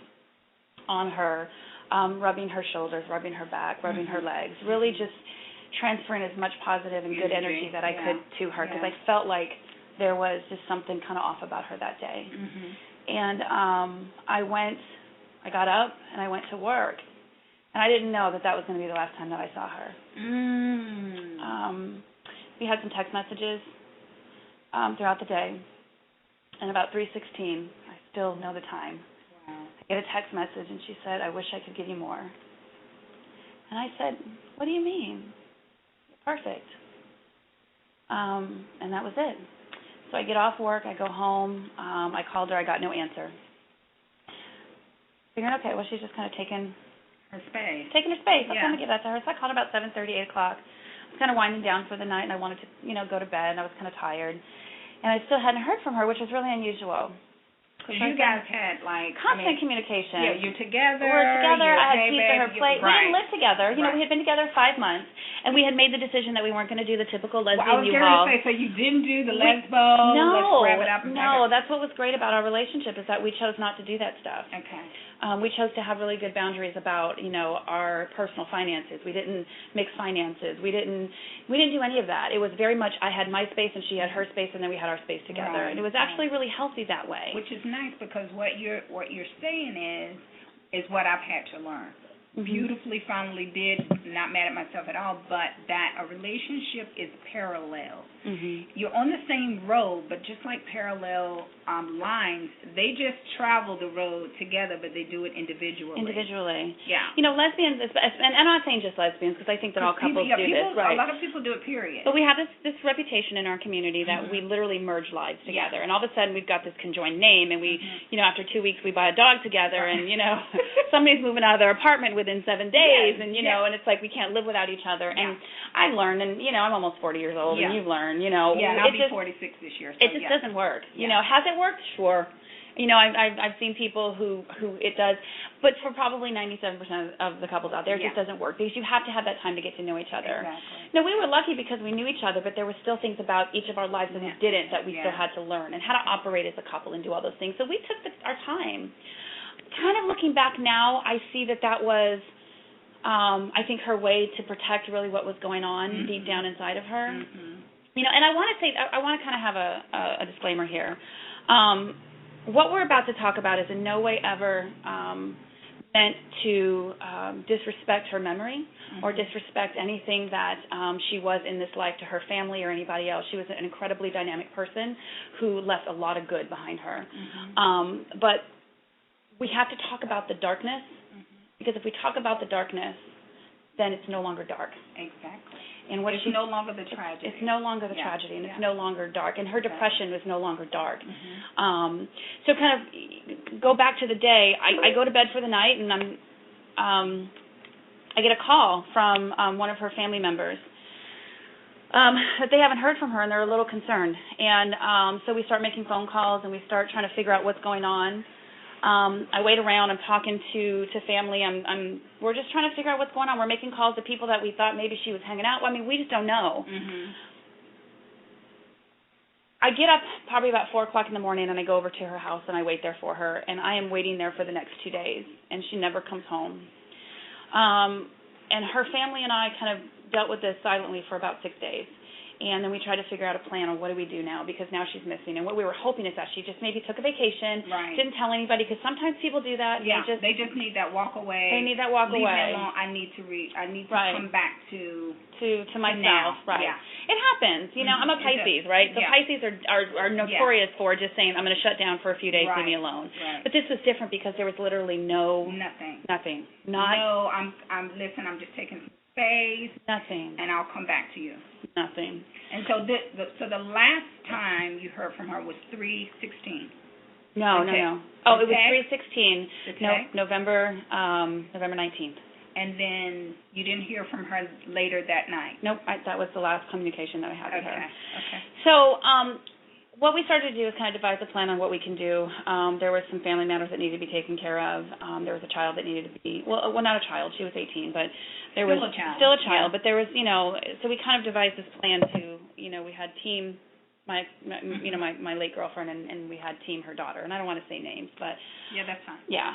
on her, rubbing her shoulders, rubbing her back, rubbing her legs, really just transferring as much positive and good energy that I could to her, because I felt like there was just something kind of off about her that day. And I got up and I went to work, and I didn't know that was going to be the last time that I saw her. We had some text messages throughout the day, and about 3:16, I still know the time. Wow. I get a text message, and she said, "I wish I could give you more." And I said, "What do you mean? You're perfect." And that was it. So I get off work, I go home, I called her, I got no answer. Figuring, okay, well, she's just kind of taking her space. I'll kind of give that to her. So I called her about 7:30, 8 o'clock. I was kind of winding down for the night, and I wanted to, go to bed, and I was kind of tired. And I still hadn't heard from her, which was really unusual. Because you guys had, constant communication. Yeah, you're together. We're together. I had keys at her plate. Right. We didn't live together. We had been together 5 months, and we had made the decision that we weren't going to do the typical lesbian U-Haul. I was going to say, so you didn't do the lesbo, let's wrap it up. No, that's what was great about our relationship, is that we chose not to do that stuff. Okay. We chose to have really good boundaries about, our personal finances. We didn't mix finances. We didn't do any of that. It was very much, I had my space and she had her space, and then we had our space together. Right. And it was actually really healthy that way. Which is nice, because what you're saying is what I've had to learn. Beautifully, finally did, not mad at myself at all, but that a relationship is parallel. You're on the same road, but just like parallel lines, they just travel the road together, but they do it individually. Yeah. Lesbians, and I'm not saying just lesbians, because I think that all couples do this, right? A lot of people do it, period. But we have this reputation in our community that we literally merge lives together, and all of a sudden we've got this conjoined name, and we, after 2 weeks we buy a dog together, and somebody's moving out of their apartment within 7 days, and and it's like we can't live without each other. And I've learned, and I'm almost 40 years old, and you've learned, and I'll be 46 this year. So it just doesn't work. Has it worked? Sure. I've seen people who it does, but for probably 97% of the couples out there, it just doesn't work, because you have to have that time to get to know each other. Exactly. No, we were lucky because we knew each other, but there were still things about each of our lives that we didn't, that we still had to learn, and how to operate as a couple and do all those things. So we took our time. Kind of looking back now, I see that was, I think, her way to protect really what was going on deep down inside of her. And I want to say, I want to kind of have a disclaimer here. What we're about to talk about is in no way ever meant to disrespect her memory or disrespect anything that she was in this life to her family or anybody else. She was an incredibly dynamic person who left a lot of good behind her. But we have to talk about the darkness, because if we talk about the darkness, then it's no longer dark. Exactly. And it's no longer the tragedy. It's no longer the tragedy, and it's no longer dark. And her depression was no longer dark. So kind of go back to the day. I go to bed for the night, and I get a call from one of her family members that they haven't heard from her, and they're a little concerned. And so we start making phone calls, and we start trying to figure out what's going on. I wait around. I'm talking to family. We're just trying to figure out what's going on. We're making calls to people that we thought maybe she was hanging out with. I mean, we just don't know. I get up probably about 4 o'clock in the morning, and I go over to her house, and I wait there for her. And I am waiting there for the next 2 days, and she never comes home. And her family and I kind of dealt with this silently for about 6 days. And then we tried to figure out a plan on what do we do now, because now she's missing. And what we were hoping is that she just maybe took a vacation, didn't tell anybody, because sometimes people do that. Yeah, they just need that walk away. They need that walk away. Leave me alone. I need to come back to myself. Now. Right. Yeah. It happens. I'm a Pisces, right? So Pisces are notorious for just saying, I'm going to shut down for a few days, leave me alone. Right. But this was different because there was literally nothing. No, I'm just taking space. Nothing. And I'll come back to you. Nothing. And so the last time you heard from her was 3/16. No. Oh, it was 3/16. No, November 19th. And then you didn't hear from her later that night. Nope. That was the last communication that I had with her. Okay. So what we started to do is kind of devise a plan on what we can do. There were some family matters that needed to be taken care of. There was a child that needed to be, well, not a child. She was 18, but there was still a child. But there was, so we kind of devised this plan to, we had team, my late girlfriend, and we had team her daughter. And I don't want to say names, but. Yeah, that's fine. Yeah.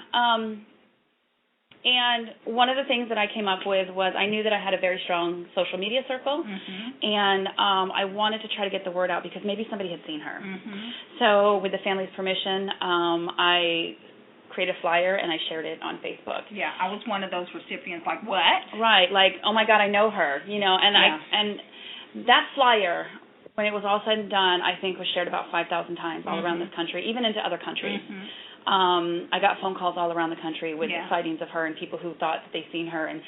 And one of the things that I came up with was I knew that I had a very strong social media circle, and I wanted to try to get the word out because maybe somebody had seen her. So with the family's permission, I created a flyer and I shared it on Facebook. Yeah, I was one of those recipients like, what? Right, like, oh my God, I know her, and that flyer, when it was all said and done, I think was shared about 5,000 times all around this country, even into other countries. I got phone calls all around the country with sightings of her and people who thought that they'd seen her. And,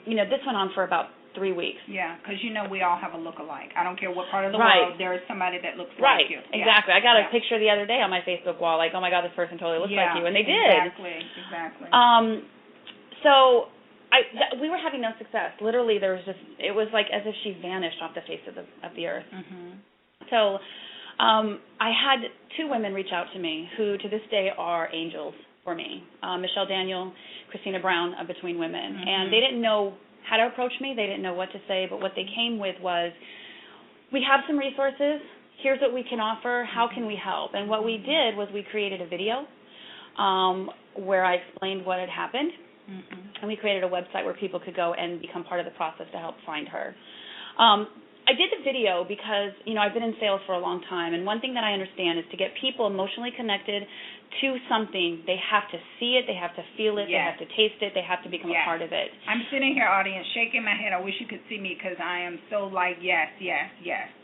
this went on for about 3 weeks. Yeah, because we all have a look-alike. I don't care what part of the world, there is somebody that looks like you. Right, exactly. I got a picture the other day on my Facebook wall, like, oh my God, this person totally looks like you. And they did. Exactly. So we were having no success. Literally, it was like as if she vanished off the face of the earth. So I had 2 women reach out to me who to this day are angels for me, Michelle Daniel, Christina Brown of Between Women. And they didn't know how to approach me. They didn't know what to say. But what they came with was, we have some resources. Here's what we can offer. How can we help? And what we did was we created a video where I explained what had happened. And we created a website where people could go and become part of the process to help find her. I did the video because, I've been in sales for a long time, and one thing that I understand is to get people emotionally connected to something, they have to see it, they have to feel it, they have to taste it, they have to become a part of it. I'm sitting here, audience, shaking my head. I wish you could see me because I am so like, yes. Right.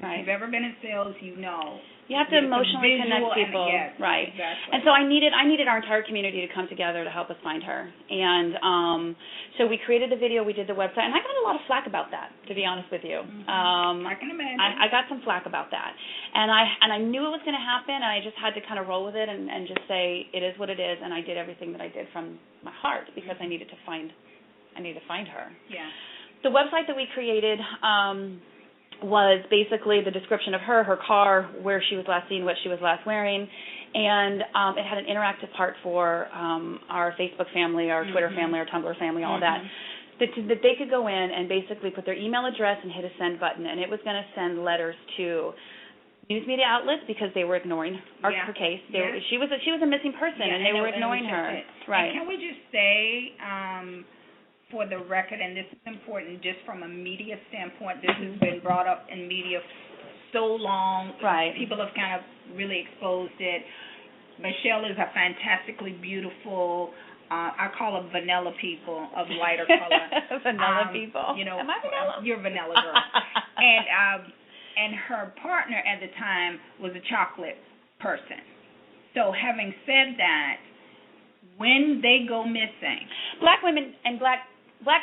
If you've ever been in sales, you know. You have to emotionally connect people. Right. Exactly. And so I needed our entire community to come together to help us find her. And so we created the video, we did the website, and I got a lot of flack about that, to be honest with you. I can imagine. I got some flack about that. And I knew it was going to happen, and I just had to kind of roll with it and just say it is what it is, and I did everything that I did from my heart because I needed to find her. Yeah. The website that we created was basically the description of her car, where she was last seen, what she was last wearing, and it had an interactive part for our Facebook family, our Twitter family, our Tumblr family, all of that they could go in and basically put their email address and hit a send button, and it was going to send letters to news media outlets because they were ignoring her case. She was a missing person, and they were ignoring her. Right. And can we just say, for the record, and this is important just from a media standpoint, this has been brought up in media so long. Right. People have kind of really exposed it. Michelle is a fantastically beautiful, I call them vanilla people of lighter color. Vanilla people. Am I vanilla? You're vanilla girl. And her partner at the time was a chocolate person. So having said that, when they go missing, Black women and Black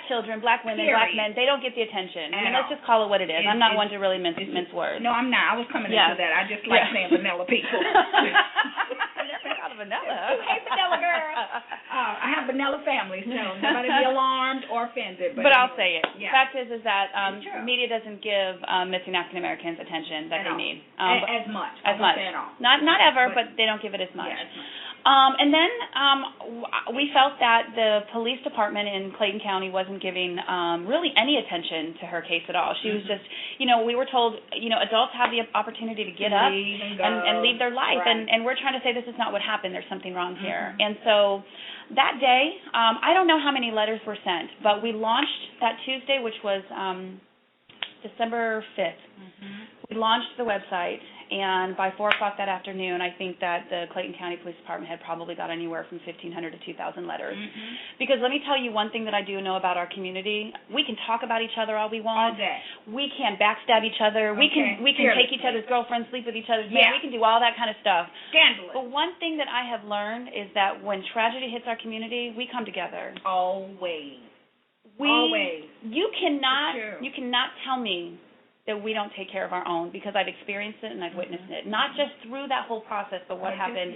children, Black women, Black men, they don't get the attention. Let's just call it what it is. I'm not one to really mince words. No, I'm not. I was coming into that. I just like saying vanilla people. I never thought of vanilla. Hey, vanilla girl. I have vanilla family, so nobody be alarmed or offended. But I'll say it. The fact is that media doesn't give missing African Americans attention that they need. As much. As much. Not ever, but they don't give it as much. Yeah, as much. And then we felt that the police department in Clayton County wasn't giving really any attention to her case at all. She was just, we were told, adults have the opportunity to get up and lead their life. Right. And we're trying to say this is not what happened. There's something wrong here. And so that day, I don't know how many letters were sent, but we launched that Tuesday, which was December 5th. We launched the website, and by 4 o'clock that afternoon, I think that the Clayton County Police Department had probably got anywhere from 1,500 to 2,000 letters. Because let me tell you one thing that I do know about our community. We can talk about each other all we want. All day. We can backstab each other. Okay. We can take each other's girlfriends, sleep with each other's men. We can do all that kind of stuff. Scandalous. But one thing that I have learned is that when tragedy hits our community, we come together. Always. You cannot tell me that we don't take care of our own, because I've experienced it and I've witnessed it. Not just through that whole process, but what happened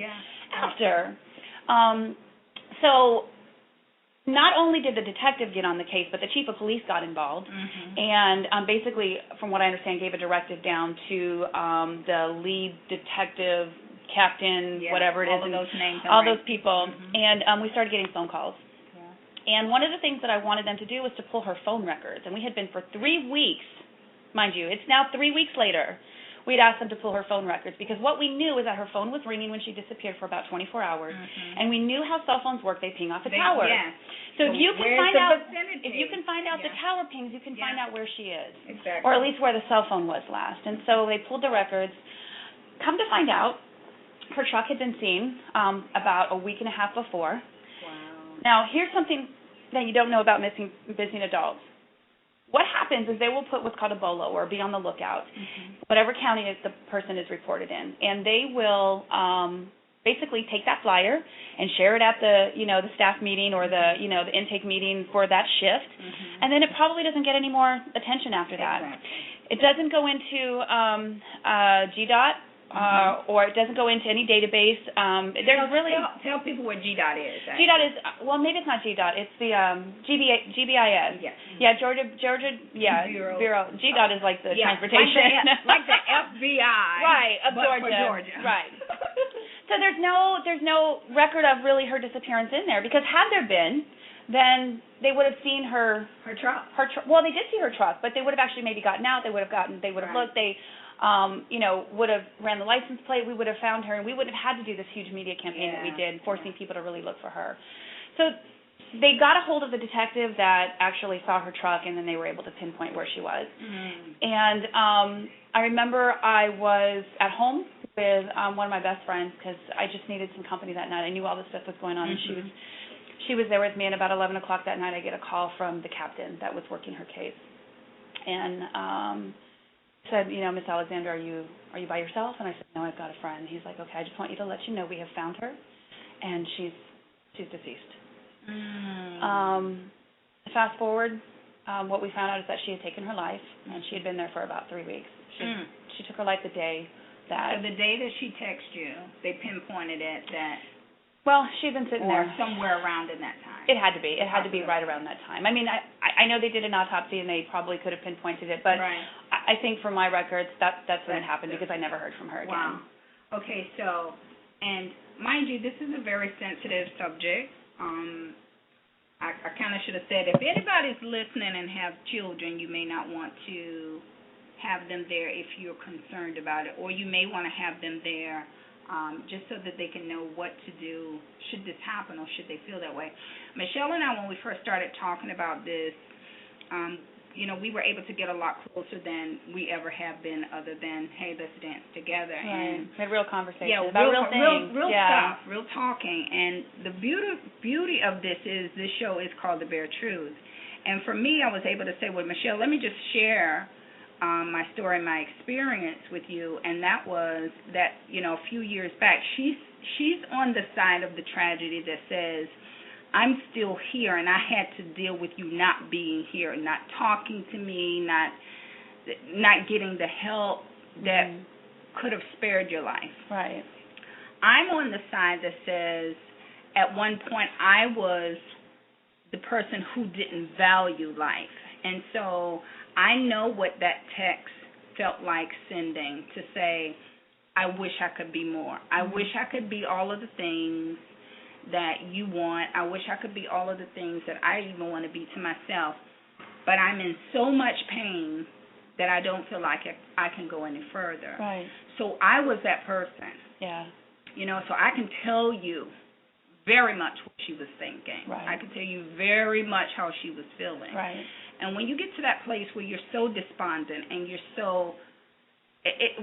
after. So not only did the detective get on the case, but the chief of police got involved, and basically, from what I understand, gave a directive down to the lead detective, captain, whatever it is, all of those names, all those people, and we started getting phone calls. And one of the things that I wanted them to do was to pull her phone records, and we had been for 3 weeks, mind you, it's now 3 weeks later. We'd asked them to pull her phone records because what we knew is that her phone was ringing when she disappeared for about 24 hours, and we knew how cell phones work. They ping off a tower. Yes. So if you can find out, vicinity? the tower pings, you can find out where she is, Exactly. or at least where the cell phone was last. And so they pulled the records. Come to find out, her truck had been seen about a week and a half before. Wow. Now, here's something that you don't know about missing adults. What happens is they will put what's called a BOLO, or be on the lookout, whatever county the person is reported in, and they will basically take that flyer and share it at the staff meeting or the intake meeting for that shift, and then it probably doesn't get any more attention after that. Exactly. It doesn't go into GDOT. Or it doesn't go into any database. Tell people what GDOT is. GDOT is, well, maybe it's not GDOT. It's the GBIS. Yeah, Georgia. Bureau. GDOT is like the transportation. Like the FBI. Right, of Georgia. For Georgia. Right. So there's no record of really her disappearance in there, because had there been, then they would have seen her truck. Well, they did see her truck, but they would have actually maybe gotten out. They would have looked. They would have ran the license plate. We would have found her, and we wouldn't have had to do this huge media campaign that we did, forcing people to really look for her. So they got a hold of the detective that actually saw her truck, and then they were able to pinpoint where she was. And I remember I was at home with one of my best friends because I just needed some company that night. I knew all this stuff was going on, and she was there with me. And about 11 o'clock that night, I get a call from the captain that was working her case, and said, Miss Alexander, are you by yourself? And I said, no, I've got a friend. He's like, okay, I just want you to let you know we have found her, and she's deceased. Fast forward, what we found out is that she had taken her life, and she had been there for about 3 weeks. She took her life the day that. So the day that she texted you, they pinpointed it that. Well, she'd been sitting there somewhere around in that time. It had to be. It had to be right around that time. I mean, I know they did an autopsy and they probably could have pinpointed it, but I think from my records that's when it happened, because I never heard from her again. Wow. Okay, so, and mind you, this is a very sensitive subject. I kind of should have said, if anybody's listening and have children, you may not want to have them there if you're concerned about it, or you may want to have them there just so that they can know what to do should this happen or should they feel that way. Michelle and I, when we first started talking about this, we were able to get a lot closer than we ever have been, other than, hey, let's dance together. Right. And we had real conversations about real things. Real stuff, real talking. And the beauty of this is this show is called The Bare Truth. And for me, I was able to say, well, Michelle, let me just share my story, my experience with you, and that was that, a few years back, she's on the side of the tragedy that says, I'm still here, and I had to deal with you not being here, not talking to me, not getting the help that could have spared your life. Right. I'm on the side that says, at one point, I was the person who didn't value life, and so I know what that text felt like sending, to say, I wish I could be more. I wish I could be all of the things that you want. I wish I could be all of the things that I even want to be to myself. But I'm in so much pain that I don't feel like I can go any further. Right. So I was that person. Yeah. So I can tell you very much what she was thinking. Right. I can tell you very much how she was feeling. Right. And when you get to that place where you're so despondent and you're so,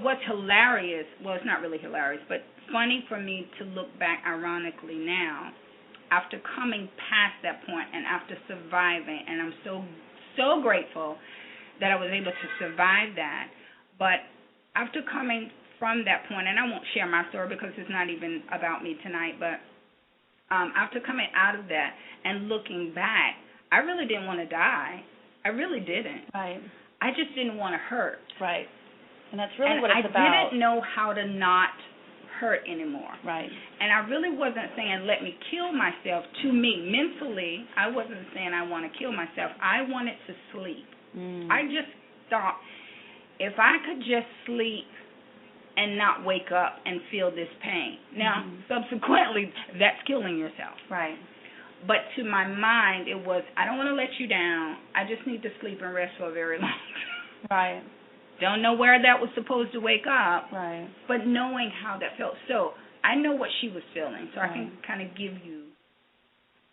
what's hilarious, well, it's not really hilarious, but funny for me to look back ironically now, after coming past that point and after surviving, and I'm so grateful that I was able to survive that, but after coming from that point, and I won't share my story because it's not even about me tonight, but after coming out of that and looking back, I really didn't want to die. I really didn't. Right. I just didn't want to hurt. Right. And that's really what it's about. I didn't know how to not hurt anymore. Right. And I really wasn't saying let me kill myself. To me, mentally, I wasn't saying I want to kill myself. I wanted to sleep. I just thought if I could just sleep and not wake up and feel this pain. Now, subsequently, that's killing yourself. Right. But to my mind, it was, I don't want to let you down. I just need to sleep and rest for a very long time. Right. Don't know where that was supposed to wake up. Right. But knowing how that felt. So I know what she was feeling, so right. I can kind of give you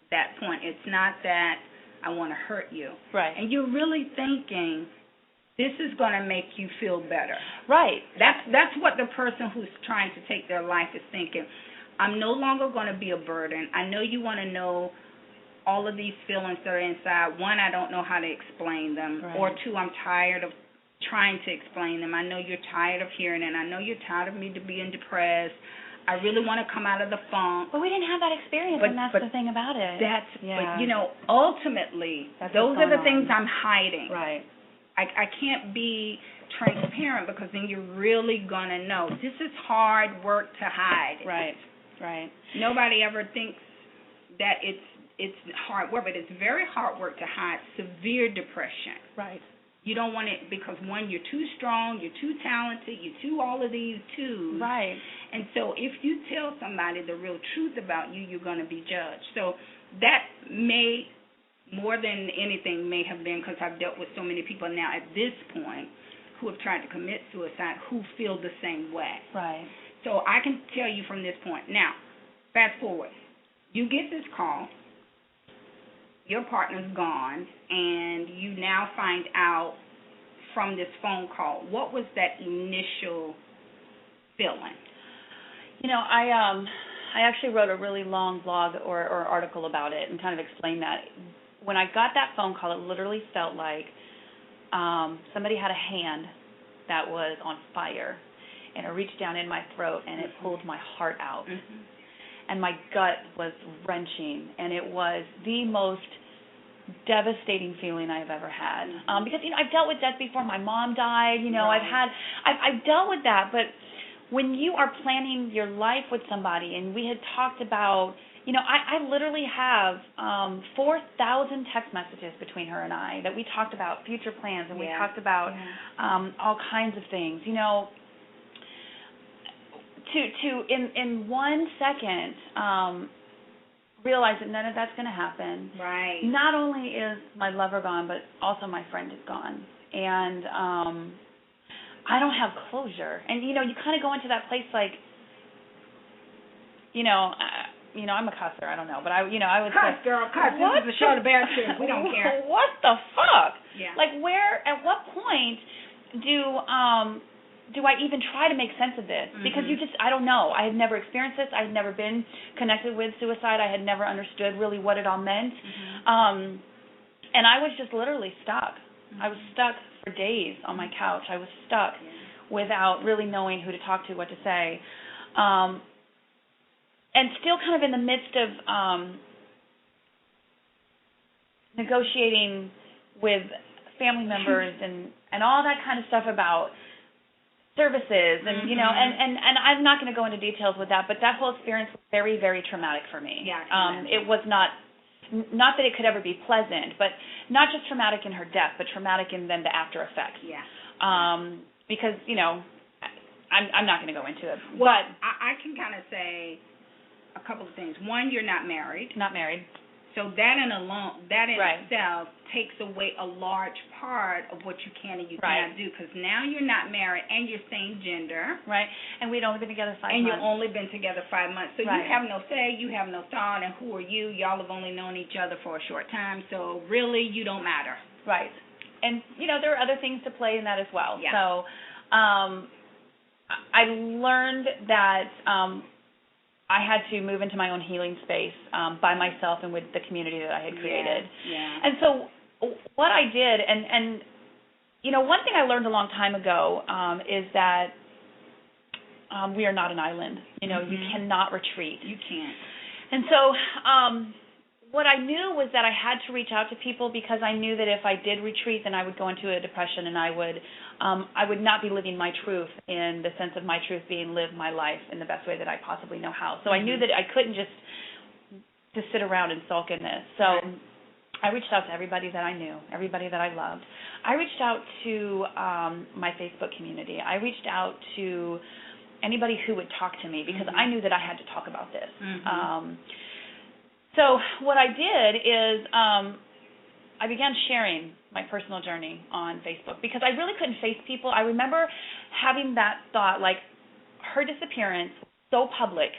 that point. It's not that I want to hurt you. Right. And you're really thinking, this is going to make you feel better. Right. That's what the person who's trying to take their life is thinking. I'm no longer going to be a burden. I know you want to know all of these feelings that are inside. One, I don't know how to explain them. Right. Or two, I'm tired of trying to explain them. I know you're tired of hearing it. I know you're tired of me being depressed. I really want to come out of the funk. But we didn't have that experience, and that's the thing about it. But, ultimately, those are the things I'm hiding. Right. I can't be transparent because then you're really going to know. This is hard work to hide. Right. Right. Nobody ever thinks that it's hard work, but it's very hard work to hide severe depression. Right. You don't want it because, one, you're too strong, you're too talented, you're too all of these twos. Right. And so if you tell somebody the real truth about you, you're going to be judged. So that may, more than anything, may have been because I've dealt with so many people now at this point who have tried to commit suicide who feel the same way. Right. So I can tell you from this point. Now, fast forward. You get this call. Your partner's gone, and you now find out from this phone call. What was that initial feeling? I actually wrote a really long blog or article about it and kind of explained that. When I got that phone call, it literally felt like somebody had a hand that was on fire, and it reached down in my throat, and it pulled my heart out. Mm-hmm. And my gut was wrenching, and it was the most devastating feeling I've ever had. Because I've dealt with death before. My mom died. Right. I've dealt with that. But when you are planning your life with somebody, and we had talked about, I literally have 4,000 text messages between her and I that we talked about future plans, and we talked about all kinds of things. To in 1 second realize that none of that's going to happen. Right. Not only is my lover gone, but also my friend is gone, and I don't have closure. And you kind of go into that place like, I'm a cusser. I don't know, but I would cuss, say, girl, cuss. This is a show to bear truth. We don't care. What the fuck? Yeah. Like, at what point do I even try to make sense of this? Because I don't know. I had never experienced this. I had never been connected with suicide. I had never understood really what it all meant. And I was just literally stuck. I was stuck for days on my couch. I was stuck without really knowing who to talk to, what to say. And still kind of in the midst of negotiating with family members and all that kind of stuff about services and and I'm not going to go into details with that, but that whole experience was very, very traumatic for me. It was not that it could ever be pleasant, but not just traumatic in her death, but traumatic in then the after effects. Because I'm not going to go into it. Well, I can kind of say a couple of things. One, you're not married. Not married. So that in itself takes away a large part of what you can and you cannot do, because now you're not married and you're same gender. Right. And we'd only been together 5 months. And you've only been together 5 months. So you have no say, you have no thought, and who are you? Y'all have only known each other for a short time, so really you don't matter. Right. And, there are other things to play in that as well. Yeah. So I learned that I had to move into my own healing space by myself and with the community that I had created. And so what I did, and one thing I learned a long time ago is that we are not an island. You cannot retreat. You can't. And so what I knew was that I had to reach out to people because I knew that if I did retreat, then I would go into a depression, and I would not be living my truth in the sense of my truth being live my life in the best way that I possibly know how. So I knew that I couldn't just sit around and sulk in this. So I reached out to everybody that I knew, everybody that I loved. I reached out to my Facebook community. I reached out to anybody who would talk to me because I knew that I had to talk about this. So what I did is I began sharing my personal journey on Facebook because I really couldn't face people. I remember having that thought, like, her disappearance was so public.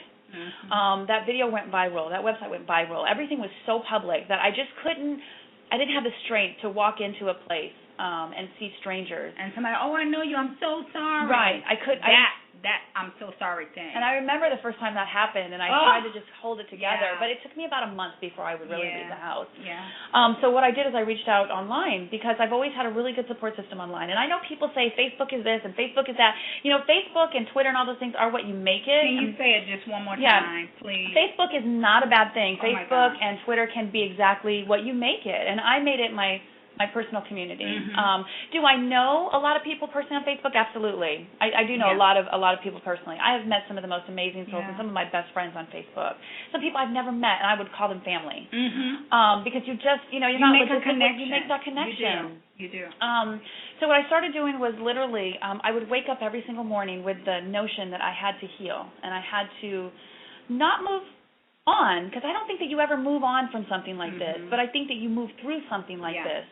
That video went viral. That website went viral. Everything was so public that I didn't have the strength to walk into a place and see strangers. And somebody, I know you. I'm so sorry. Right. That I'm so sorry thing. And I remember the first time that happened, and I tried to just hold it together, but it took me about a month before I would really leave the house. So what I did is I reached out online because I've always had a really good support system online. And I know people say Facebook is this and Facebook is that. You know, Facebook and Twitter and all those things are what you make it. Can you say it just one more time, please? Facebook is not a bad thing. Oh, Facebook and Twitter can be exactly what you make it. And I made it my personal community. Do I know a lot of people personally on Facebook? Absolutely. I do know a lot of people personally. I have met some of the most amazing souls and some of my best friends on Facebook. Some people I've never met, and I would call them family. Because you just, you're not make a connection. You make that connection. You do. So what I started doing was literally, I would wake up every single morning with the notion that I had to heal, and I had to not move on, because I don't think that you ever move on from something like this, but I think that you move through something like this.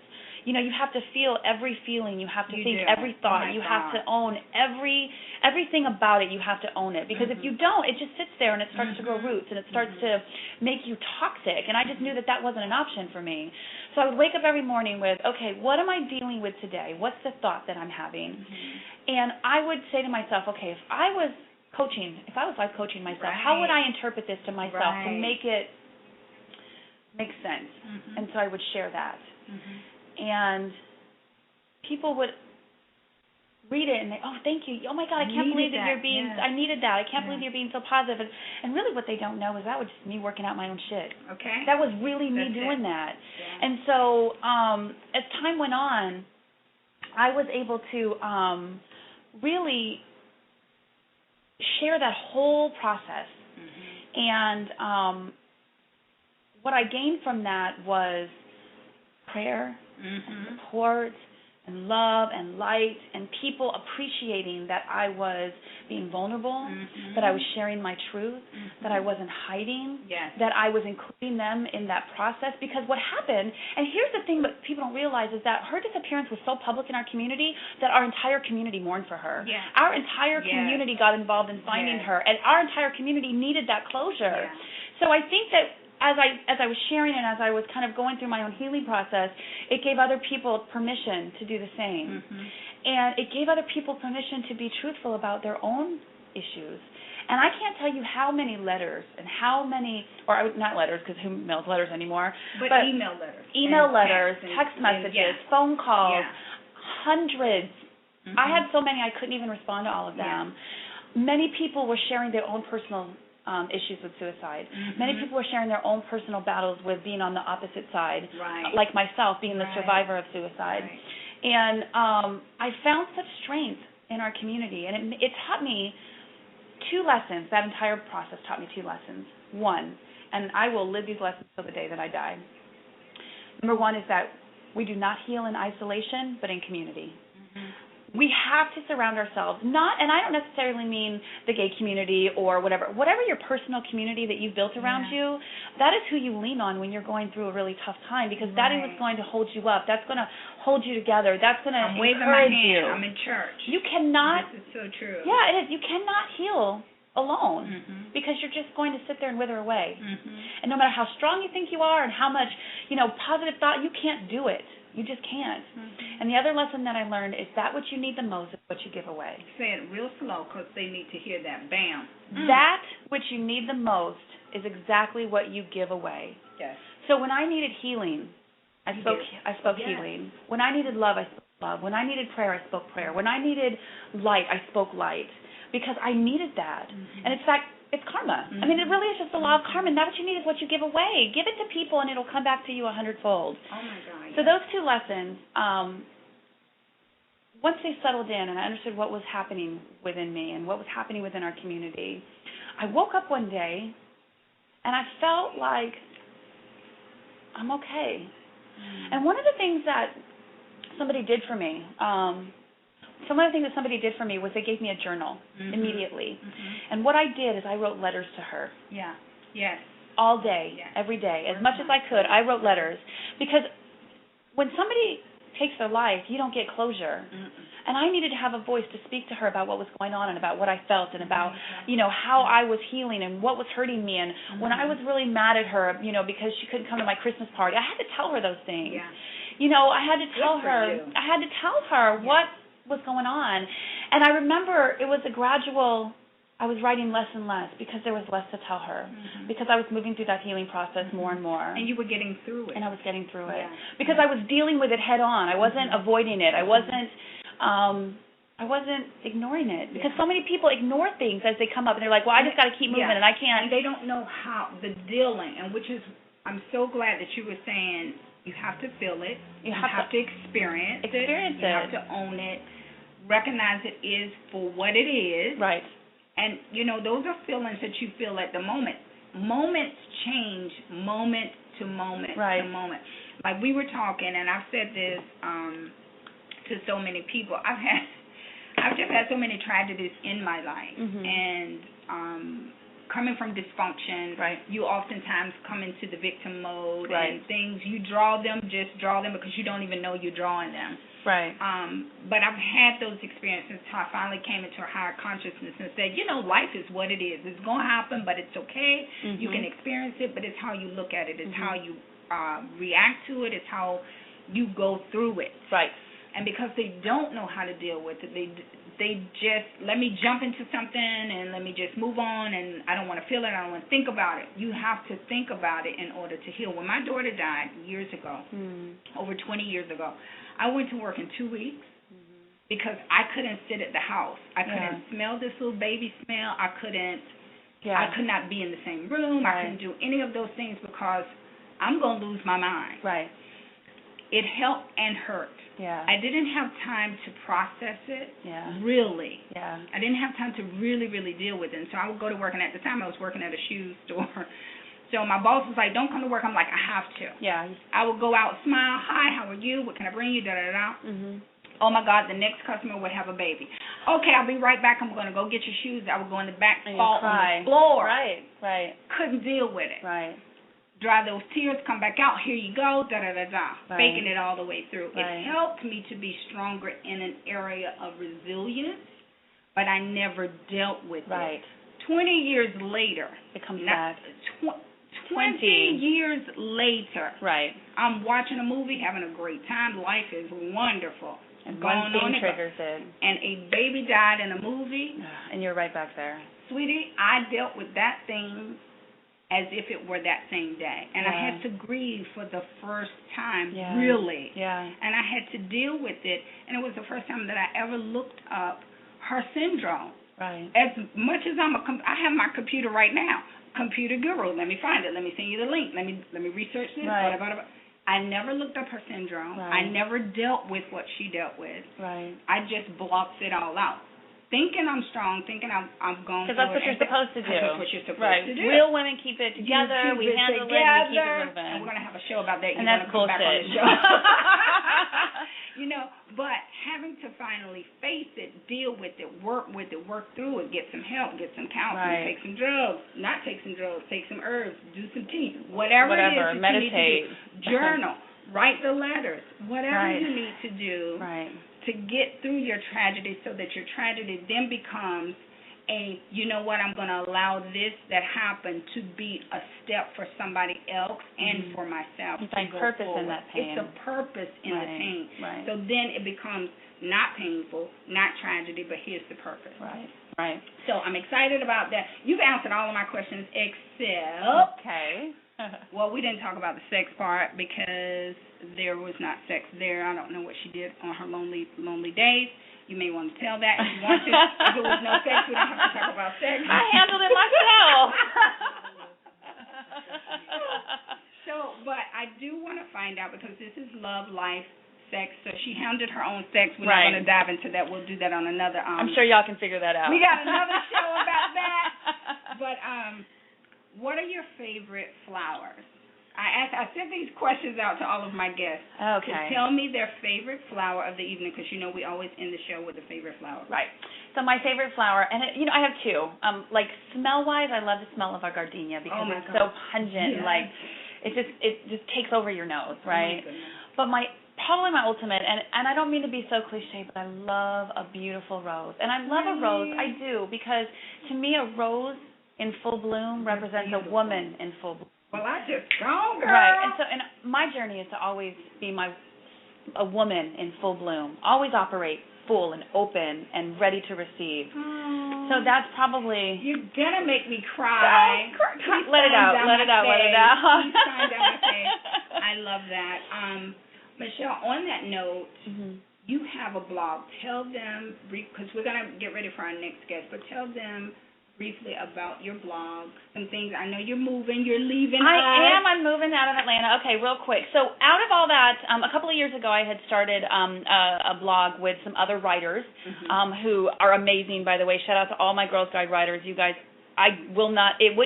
You have to feel every feeling. You have to think every thought. You have to own everything about it. You have to own it. Because if you don't, it just sits there and it starts to grow roots and it starts to make you toxic. And I just knew that that wasn't an option for me. So I would wake up every morning with, okay, what am I dealing with today? What's the thought that I'm having? And I would say to myself, okay, if I was life coaching myself, how would I interpret this to myself to make it make sense? And so I would share that. And people would read it and they, thank you. Oh, my God, I can't believe that you're being, I needed that. I can't believe you're being so positive. And really what they don't know is that was just me working out my own shit. Okay. That was really me doing that. And so as time went on, I was able to really share that whole process. And what I gained from that was prayer, and support, and love, and light, and people appreciating that I was being vulnerable, that I was sharing my truth, that I wasn't hiding, that I was including them in that process. Because what happened, and here's the thing that people don't realize, is that her disappearance was so public in our community that our entire community mourned for her. Our entire community got involved in finding her, and our entire community needed that closure. So I think that as I was sharing and as I was kind of going through my own healing process, it gave other people permission to do the same. And it gave other people permission to be truthful about their own issues. And I can't tell you how many letters and how many, or not letters because who mails letters anymore, but email letters. Email letters, text messages, phone calls, hundreds. I had so many I couldn't even respond to all of them. Many people were sharing their own personal issues with suicide. Many people were sharing their own personal battles with being on the opposite side, like myself, being the survivor of suicide. And I found such strength in our community, and it taught me two lessons. That entire process taught me two lessons. One, and I will live these lessons till the day that I die. Number one is that we do not heal in isolation, but in community. We have to surround ourselves, and I don't necessarily mean the gay community or whatever your personal community that you've built around you, that is who you lean on when you're going through a really tough time, because that is what's going to hold you up. That's going to hold you together. That's going to encourage you. I'm in church. You cannot. This is so true. Yeah, it is. You cannot heal alone because you're just going to sit there and wither away. And no matter how strong you think you are and how much, positive thought, you can't do it. You just can't. And the other lesson that I learned is that what you need the most is what you give away. Say it real slow because they need to hear that. Bam. That which you need the most is exactly what you give away. Yes. So when I needed healing, I spoke healing. When I needed love, I spoke love. When I needed prayer, I spoke prayer. When I needed light, I spoke light. Because I needed that. And in fact, it's karma. I mean, it really is just the law of karma. And that what you need is what you give away. Give it to people, and it'll come back to you 100-fold. Oh, my God. So those two lessons, once they settled in and I understood what was happening within me and what was happening within our community, I woke up one day, and I felt like I'm okay. And one of the things that somebody did for me, was they gave me a journal immediately. And what I did is I wrote letters to her. Yeah. Yes. All day, every day, as much as I could. I wrote letters because when somebody takes their life, you don't get closure. And I needed to have a voice to speak to her about what was going on and about what I felt and about, how I was healing and what was hurting me. And when I was really mad at her, because she couldn't come to my Christmas party, I had to tell her those things. Yeah. I had to tell her what was going on. And I remember it was a gradual, I was writing less and less because there was less to tell her, because I was moving through that healing process more and more. And you were getting through it. And I was getting through it. Because I was dealing with it head on. I wasn't avoiding it. I wasn't ignoring it. Because so many people ignore things as they come up, and they're like, well, I just got to keep moving, and I can't. And they don't know how, the dealing, and which is, I'm so glad that you were saying you have to feel it. You have to experience it. You have to own it. Recognize it is for what it is. Right. And, those are feelings that you feel at the moment. Moments change moment to moment to moment. Like we were talking, and I've said this to so many people. I've just had so many tragedies in my life. And coming from dysfunction, you oftentimes come into the victim mode and things. You draw them because you don't even know you're drawing them. Right. But I've had those experiences until I finally came into a higher consciousness and said, life is what it is. It's going to happen, but it's okay. You can experience it, but it's how you look at it. It's how you react to it. It's how you go through it. Right. And because they don't know how to deal with it, they just, let me jump into something and let me just move on, and I don't want to feel it. I don't want to think about it. You have to think about it in order to heal. When my daughter died years ago, over 20 years ago, I went to work in 2 weeks because I couldn't sit at the house. I couldn't smell this little baby smell. I could not be in the same room. I couldn't do any of those things because I'm going to lose my mind. Right. It helped and hurt. Yeah. I didn't have time to process it, really. Yeah. I didn't have time to really, really deal with it. And so I would go to work, and at the time I was working at a shoe store. So my boss was like, don't come to work. I'm like, I have to. Yeah. I would go out, smile, hi, how are you? What can I bring you? Da-da-da. Oh, my God, the next customer would have a baby. Okay, I'll be right back. I'm going to go get your shoes. I would go in the back, fall on the floor. Right. Couldn't deal with it. Right. Dry those tears, come back out, here you go, da-da-da-da. Faking it all the way through. It helped me to be stronger in an area of resilience, but I never dealt with it. 20 years later. It comes back. 20 years later. Right. I'm watching a movie, having a great time. Life is wonderful. And one thing triggers it. And a baby died in a movie. And you're right back there. Sweetie, I dealt with that thing as if it were that same day. And I had to grieve for the first time, really. Yeah. And I had to deal with it. And it was the first time that I ever looked up her syndrome. Right. As much as I have my computer right now. Computer guru. Let me find it. Let me send you the link. Let me research this. Blah, blah, blah. I never looked up her syndrome. I never dealt with what she dealt with. I just blocked it all out. Thinking I'm strong, thinking I'm going through it. Because that's what you're supposed to do. That's what you're supposed to do. Real women keep it together. We handle it. We keep it moving. And we're going to have a show about that. And that's bullshit. Come back on the show. But having to finally face it, deal with it, work through it, get some help, get some counseling, take some drugs, not take some drugs, take some herbs, do some tea, whatever it is that meditate. You need to do. Journal, write the letters, whatever you need to do to get through your tragedy so that your tragedy then becomes I'm going to allow this that happened to be a step for somebody else and for myself. You find purpose in that pain. It's a purpose in the pain. So then it becomes not painful, not tragedy, but here's the purpose. Right. So I'm excited about that. You've answered all of my questions except... Okay. Well, we didn't talk about the sex part because there was not sex there. I don't know what she did on her lonely days. You may want to tell that if you want to. If it was no sex, we don't have to talk about sex. I handled it myself. But I do want to find out, because this is love, life, sex. So she handled her own sex. We're not going to dive into that. We'll do that on another. I'm sure y'all can figure that out. We got another show about that. But what are your favorite flowers? I sent these questions out to all of my guests. Okay. To tell me their favorite flower of the evening, because we always end the show with a favorite flower. Right. So my favorite flower, and I have two. Like smell-wise, I love the smell of our gardenia because it's so pungent. Yeah. Like it just takes over your nose, right? Oh, but probably my ultimate, and I don't mean to be so cliche, but I love a beautiful rose, and I love a rose. I do, because to me a rose in full bloom represents a woman in full bloom. Well, I just don't, girl. Right, and my journey is to always be a woman in full bloom, always operate full and open and ready to receive. So that's probably... You're going to make me cry. Let it out. Let it out. I love that. Michelle, on that note, you have a blog. Tell them, because we're going to get ready for our next guest, but tell them briefly about your blog, some things. I know you're moving, you're leaving I'm moving out of Atlanta. Okay, real quick. So out of all that, a couple of years ago I had started a blog with some other writers who are amazing, by the way. Shout out to all my Girls Guide writers. You guys, it would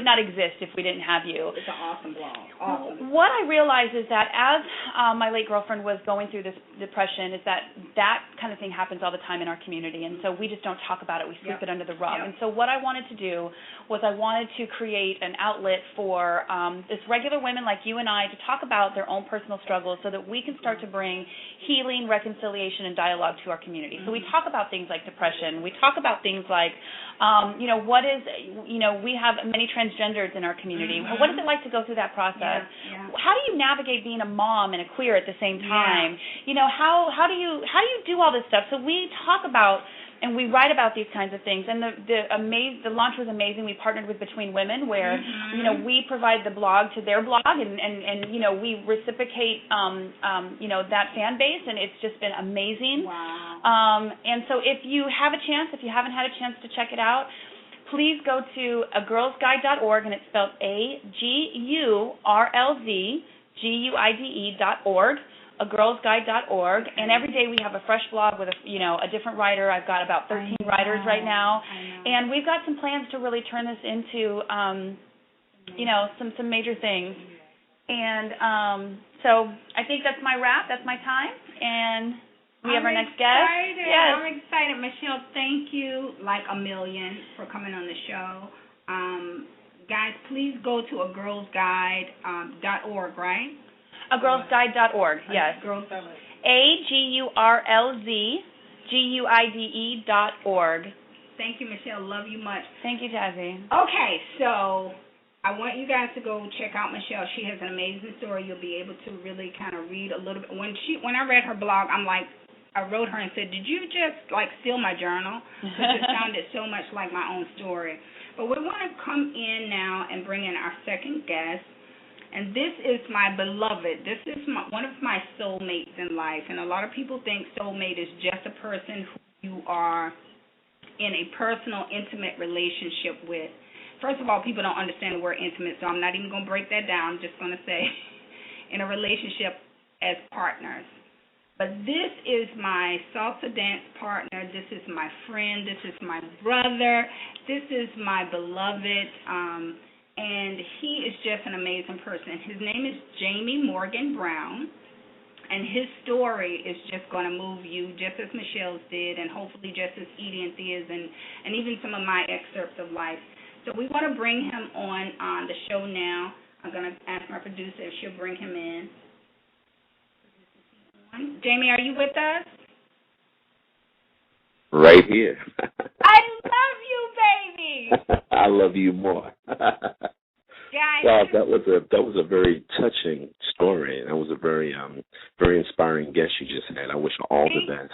not exist if we didn't have you. It's an awesome blog. Awesome. What I realized is that as my late girlfriend was going through this depression, is that kind of thing happens all the time in our community, and so we just don't talk about it. We sweep it under the rug. And so what I wanted to do was I wanted to create an outlet for just regular women like you and I to talk about their own personal struggles so that we can start to bring healing, reconciliation, and dialogue to our community. So we talk about things like depression. We talk about things like, we have many transgenders in our community. What is it like to go through that process? How do you navigate being a mom and a queer at the same time? How do you do all this stuff? So we talk about and we write about these kinds of things. And the launch was amazing. We partnered with Between Women, where we provide the blog to their blog, and we reciprocate that fan base, and it's just been amazing. Wow. And so if you have a chance, if you haven't had a chance to check it out, please go to agirlsguide.org, and it's spelled AGURLZGUIDE.org, agirlsguide.org, and every day we have a fresh blog with a different writer. I've got about 13 writers right now, and we've got some plans to really turn this into some major things. And so I think that's my wrap. That's my time, and we have our next guest. Yes. I'm excited. Michelle, thank you like a million for coming on the show. Guys, please go to agirlsguide.org, right? Agirlsguide.org, yes. AGIRLZGUIDE.org. Thank you, Michelle. Love you much. Thank you, Jazzie. Okay, so I want you guys to go check out Michelle. She has an amazing story. You'll be able to really kind of read a little bit. When I read her blog, I wrote her and said, did you just steal my journal? Because it sounded so much like my own story. But we want to come in now and bring in our second guest. And this is my beloved. This is one of my soulmates in life. And a lot of people think soulmate is just a person who you are in a personal, intimate relationship with. First of all, people don't understand the word intimate, so I'm not even going to break that down. I'm just going to say in a relationship as partners. But this is my salsa dance partner. This is my friend. This is my brother. This is my beloved. And he is just an amazing person. His name is Jamie Morgan Brown. And his story is just going to move you just as Michelle's did, and hopefully just as Edie and Thea's and even some of my excerpts of life. So we want to bring him on the show now. I'm going to ask my producer if she'll bring him in. Jamie, are you with us? Right here. I love you, baby. I love you more. Guys, well, that was a very touching story. That was a very very inspiring guest you just had. I wish her all the best.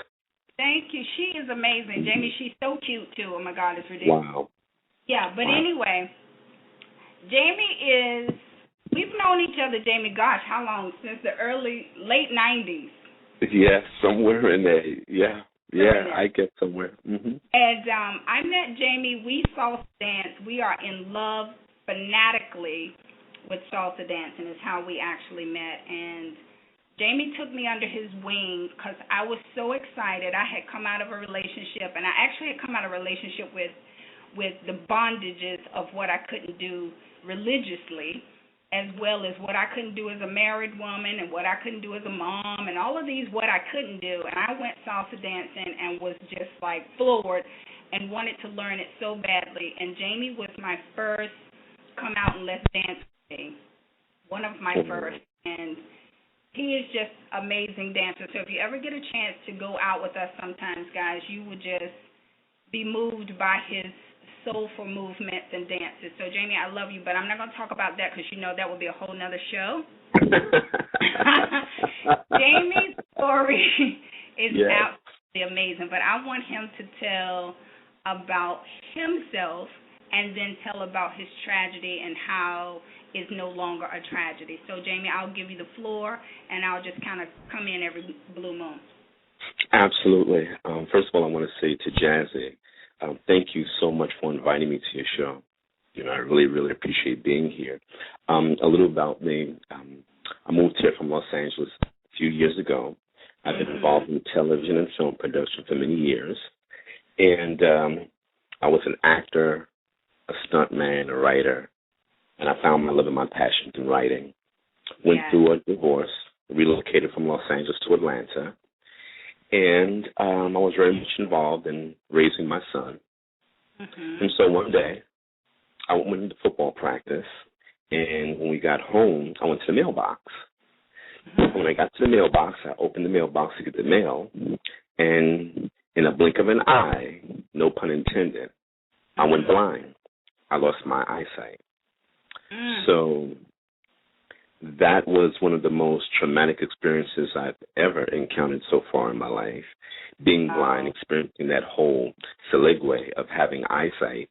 Thank you. She is amazing. Jamie, she's so cute too. Oh my God, it's ridiculous. Wow. Yeah, but anyway, Jamie we've known each other, Jamie, gosh, how long? Since the late 90s. Yeah, somewhere in there. Yeah. Yeah, I get somewhere. And I met Jamie. We salsa dance. We are in love fanatically with salsa dancing is how we actually met. And Jamie took me under his wing because I was so excited. I had come out of a relationship, and I actually had come out of a relationship with the bondages of what I couldn't do religiously, as well as what I couldn't do as a married woman and what I couldn't do as a mom and all of these what I couldn't do. And I went salsa dancing and was just like floored and wanted to learn it so badly. And Jamie was my first come out and let's dance with me, one of my first. And he is just amazing dancer. So if you ever get a chance to go out with us sometimes, guys, you would just be moved by his soulful movements and dances. So, Jamie, I love you, but I'm not going to talk about that because you know that will be a whole nother show. Jamie's story is absolutely amazing, but I want him to tell about himself and then tell about his tragedy and how it's no longer a tragedy. So, Jamie, I'll give you the floor, and I'll just kind of come in every blue moon. Absolutely. First of all, I want to say to Jazzie, thank you so much for inviting me to your show. You know, I really, really appreciate being here. A little about me. I moved here from Los Angeles a few years ago. I've been involved in television and film production for many years. And I was an actor, a stuntman, a writer, and I found my love and my passion in writing. Went through a divorce, relocated from Los Angeles to Atlanta. And I was very much involved in raising my son. And so one day, I went into football practice, and when we got home, I went to the mailbox. When I got to the mailbox, I opened the mailbox to get the mail, and in a blink of an eye, no pun intended, I went blind. I lost my eyesight. So that was one of the most traumatic experiences I've ever encountered so far in my life. Being blind, experiencing that whole segue of having eyesight,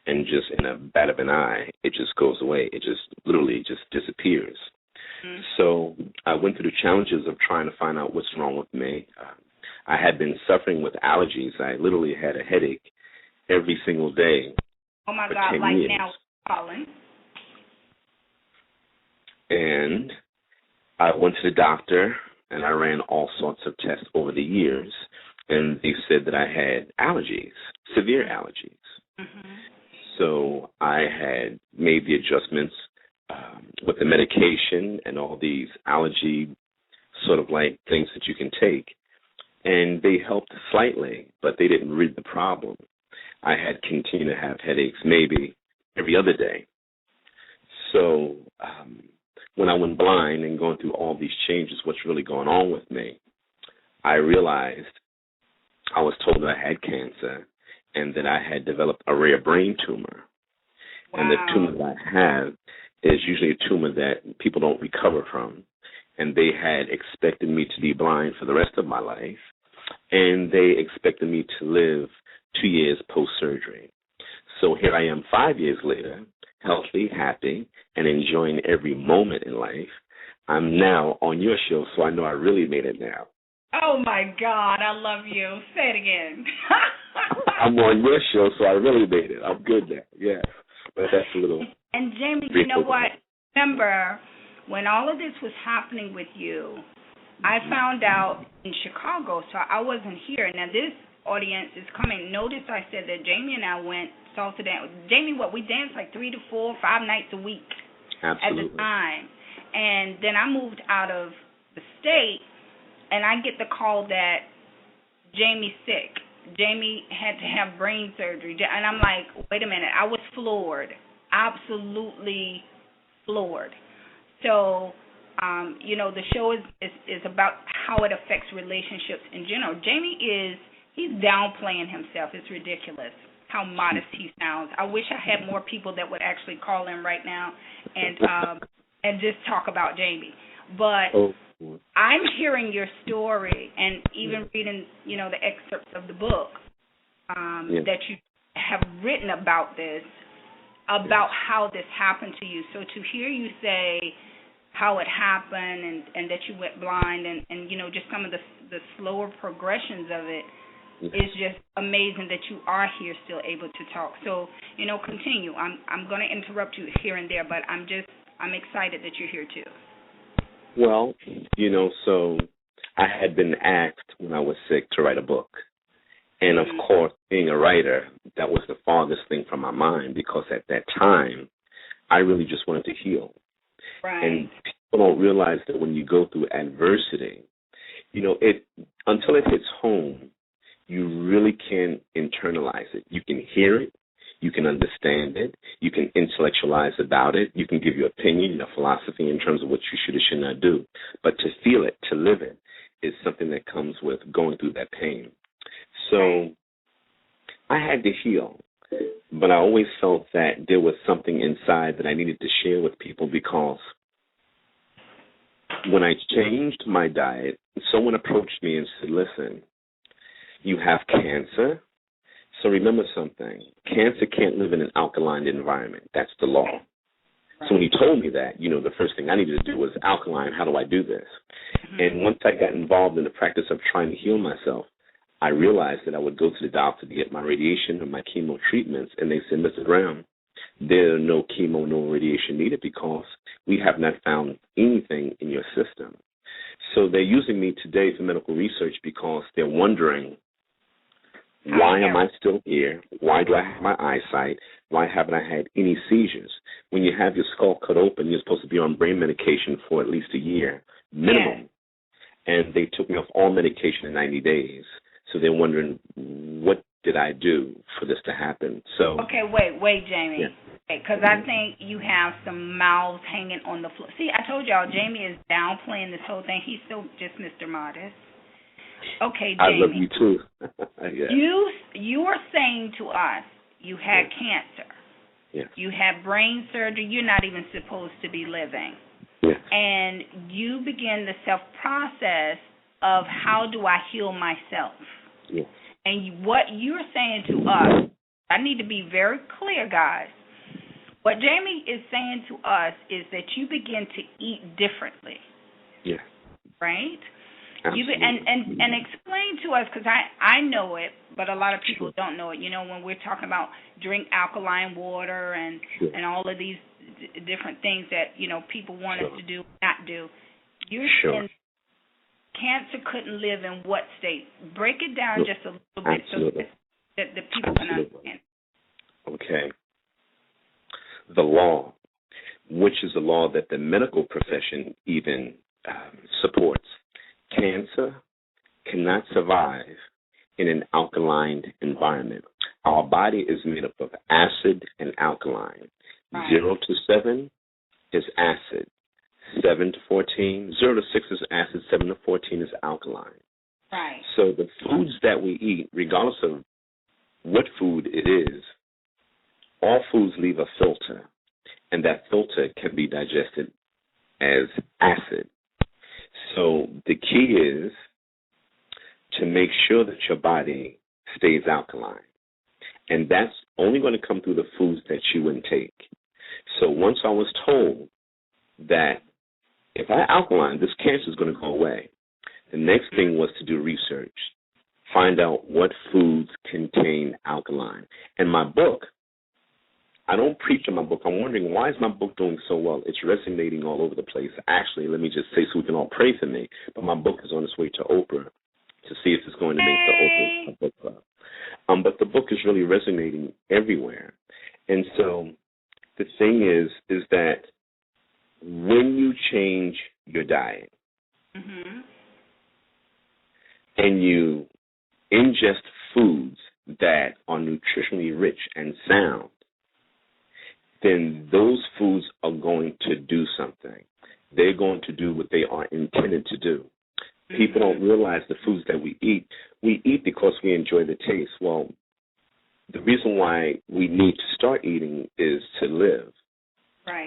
and just in a bat of an eye, it just goes away. It just literally just disappears. So I went through the challenges of trying to find out what's wrong with me. I had been suffering with allergies. I literally had a headache every single day. Oh, my God, like years. Now, Colin. And I went to the doctor, and I ran all sorts of tests over the years, and they said that I had allergies, severe allergies. So I had made the adjustments with the medication and all these allergy sort of like things that you can take, and they helped slightly, but they didn't rid the problem. I had continued to have headaches maybe every other day. So when I went blind and going through all these changes, what's really going on with me, I realized I was told that I had cancer and that I had developed a rare brain tumor. And the tumor that I have is usually a tumor that people don't recover from. And they had expected me to be blind for the rest of my life, and they expected me to live 2 years post-surgery. So here I am 5 years later, healthy, happy, and enjoying every moment in life. I'm now on your show, so I know I really made it now. Oh, my God, I love you. Say it again. I'm on your show, so I really made it. I'm good now, yeah. But that's a little... And, Jamie, you know what? Remember, when all of this was happening with you, I found out in Chicago, so I wasn't here. Now, this audience is coming. Notice I said that Jamie and I went salsa dance. Jamie, we danced like 3 to 4, 5 nights a week. Absolutely. At the time. And then I moved out of the state, and I get the call that Jamie's sick. Jamie had to have brain surgery. And I'm like, wait a minute. I was floored, absolutely floored. So, the show is about how it affects relationships in general. Jamie he's downplaying himself. It's ridiculous how modest he sounds. I wish I had more people that would actually call in right now and just talk about Jamie. But I'm hearing your story and even reading, the excerpts of the book that you have written about this, about how this happened to you. So to hear you say how it happened and that you went blind and just some of the slower progressions of it, It's just amazing that you are here still able to talk. So, continue. I'm going to interrupt you here and there, but I'm excited that you're here too. Well, so I had been asked when I was sick to write a book. And, of course, being a writer, that was the farthest thing from my mind because at that time, I really just wanted to heal. Right. And people don't realize that when you go through adversity, until it hits home, you really can internalize it. You can hear it. You can understand it. You can intellectualize about it. You can give your opinion, your philosophy in terms of what you should or should not do. But to feel it, to live it, is something that comes with going through that pain. So I had to heal, but I always felt that there was something inside that I needed to share with people because when I changed my diet, someone approached me and said, listen, you have cancer, so remember something. Cancer can't live in an alkaline environment. That's the law. So when he told me that, the first thing I needed to do was alkaline. How do I do this? And once I got involved in the practice of trying to heal myself, I realized that I would go to the doctor to get my radiation or my chemo treatments, and they said, Mr. Brown, there are no chemo, no radiation needed because we have not found anything in your system. So they're using me today for medical research because they're wondering, why am I still here? Why do I have my eyesight? Why haven't I had any seizures? When you have your skull cut open, you're supposed to be on brain medication for at least a year, minimum. Yeah. And they took me off all medication in 90 days. So they're wondering, what did I do for this to happen? So okay, wait, Jamie. Because I think you have some mouths hanging on the floor. See, I told y'all, Jamie is downplaying this whole thing. He's still just Mr. Modest. Okay, Jamie. I love you too. Yeah. You are saying to us you had cancer. Yes. You had brain surgery. You're not even supposed to be living. Yes. And you begin the self-process of how do I heal myself. Yes. And what you're saying to us, I need to be very clear, guys. What Jamie is saying to us is that you begin to eat differently. Yes. Right? Absolutely. And explain to us, because I know it, but a lot of people don't know it. When we're talking about drink alkaline water and all of these different things that, people want us to do, not do. You're saying cancer couldn't live in what state? Break it down just a little bit so that the people can understand. Okay. The law, which is a law that the medical profession even supports. Cancer cannot survive in an alkaline environment. Our body is made up of acid and alkaline. Right. 0 to 7 is acid. 7 to 14, 0 to 6 is acid, 7 to 14 is alkaline. Right. So the foods that we eat, regardless of what food it is, all foods leave a filter, and that filter can be digested as acid. So the key is to make sure that your body stays alkaline, and that's only going to come through the foods that you intake. So once I was told that if I alkaline, this cancer is going to go away, the next thing was to do research, find out what foods contain alkaline. And my book, I don't preach in my book. I'm wondering, why is my book doing so well? It's resonating all over the place. Actually, let me just say so we can all pray for me, but my book is on its way to Oprah to see if it's going to make the Oprah book club. But the book is really resonating everywhere. And so the thing is that when you change your diet and you ingest foods that are nutritionally rich and sound, then those foods are going to do something. They're going to do what they are intended to do. People don't realize the foods that we eat because we enjoy the taste. Well, the reason why we need to start eating is to live,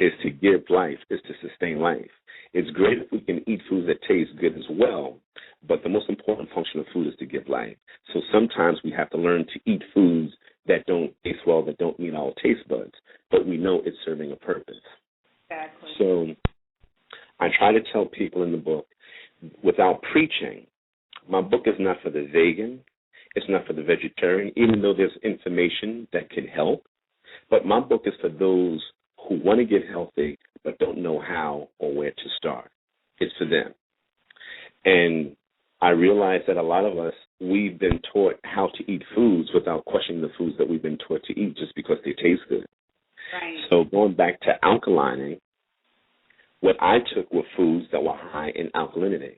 is to give life, is to sustain life. It's great if we can eat foods that taste good as well, but the most important function of food is to give life. So sometimes we have to learn to eat foods that don't taste well, that don't meet our taste buds, but we know it's serving a purpose. Exactly. So I try to tell people in the book, without preaching, my book is not for the vegan, It's not for the vegetarian, even though there's information that can help. But my book is for those who want to get healthy but don't know how or where to start. It's for them. And I realize that a lot of us, we've been taught how to eat foods without questioning the foods that we've been taught to eat just because they taste good. Right. So going back to alkalining, what I took were foods that were high in alkalinity,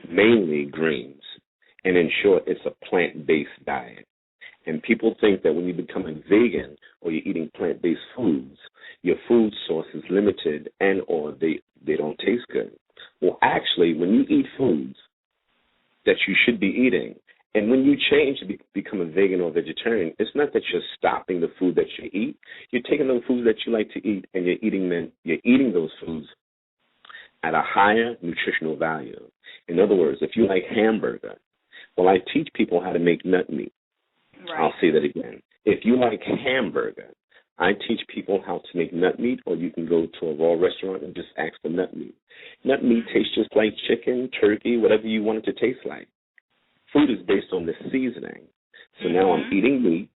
mainly greens. And in short, it's a plant-based diet. And people think that when you become a vegan or you're eating plant-based foods, your food source is limited and or they don't taste good. Well, actually, when you eat foods that you should be eating, and when you change to become a vegan or vegetarian, it's not that you're stopping the food that you eat. You're taking those foods that you like to eat, and you're eating those foods at a higher nutritional value. In other words, if you like hamburger, well, I teach people how to make nut meat. Right. I'll say that again. If you like hamburger, I teach people how to make nut meat, or you can go to a raw restaurant and just ask for nut meat. Nut meat tastes just like chicken, turkey, whatever you want it to taste like. Food is based on the seasoning. So now I'm eating meat,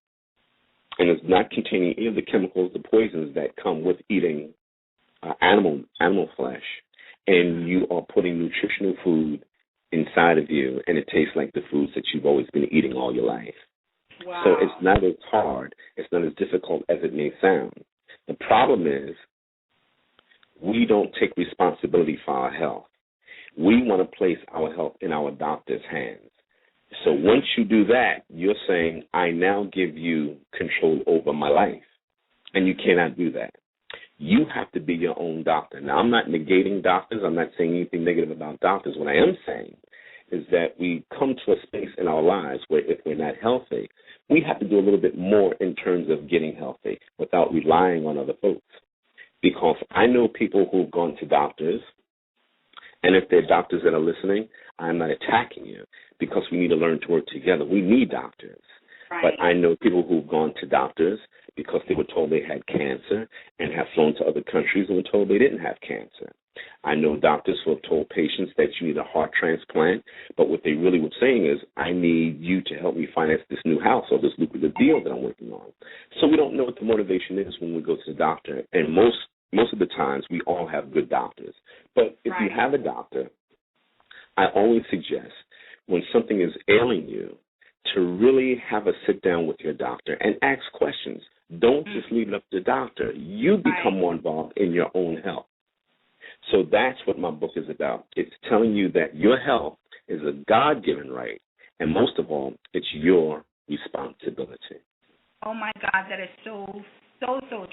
and it's not containing any of the chemicals, the poisons that come with eating animal flesh, and you are putting nutritional food inside of you, and it tastes like the foods that you've always been eating all your life. Wow. So it's not as hard, it's not as difficult as it may sound. The problem is we don't take responsibility for our health. We want to place our health in our doctor's hands. So once you do that, you're saying, I now give you control over my life. And you cannot do that. You have to be your own doctor. Now, I'm not negating doctors. I'm not saying anything negative about doctors. What I am saying is that we come to a space in our lives where if we're not healthy, we have to do a little bit more in terms of getting healthy without relying on other folks. Because I know people who've gone to doctors, and if they're doctors that are listening, I'm not attacking you because we need to learn to work together. We need doctors. Right. But I know people who've gone to doctors because they were told they had cancer and have flown to other countries and were told they didn't have cancer. I know doctors who have told patients that you need a heart transplant, but what they really were saying is, I need you to help me finance this new house or this lucrative deal that I'm working on. So we don't know what the motivation is when we go to the doctor, and most of the times we all have good doctors. But if you have a doctor, I always suggest when something is ailing you to really have a sit down with your doctor and ask questions. Don't just leave it up to the doctor. You become more involved in your own health. So that's what my book is about. It's telling you that your health is a God-given right, and most of all, it's your responsibility. Oh, my God, that is so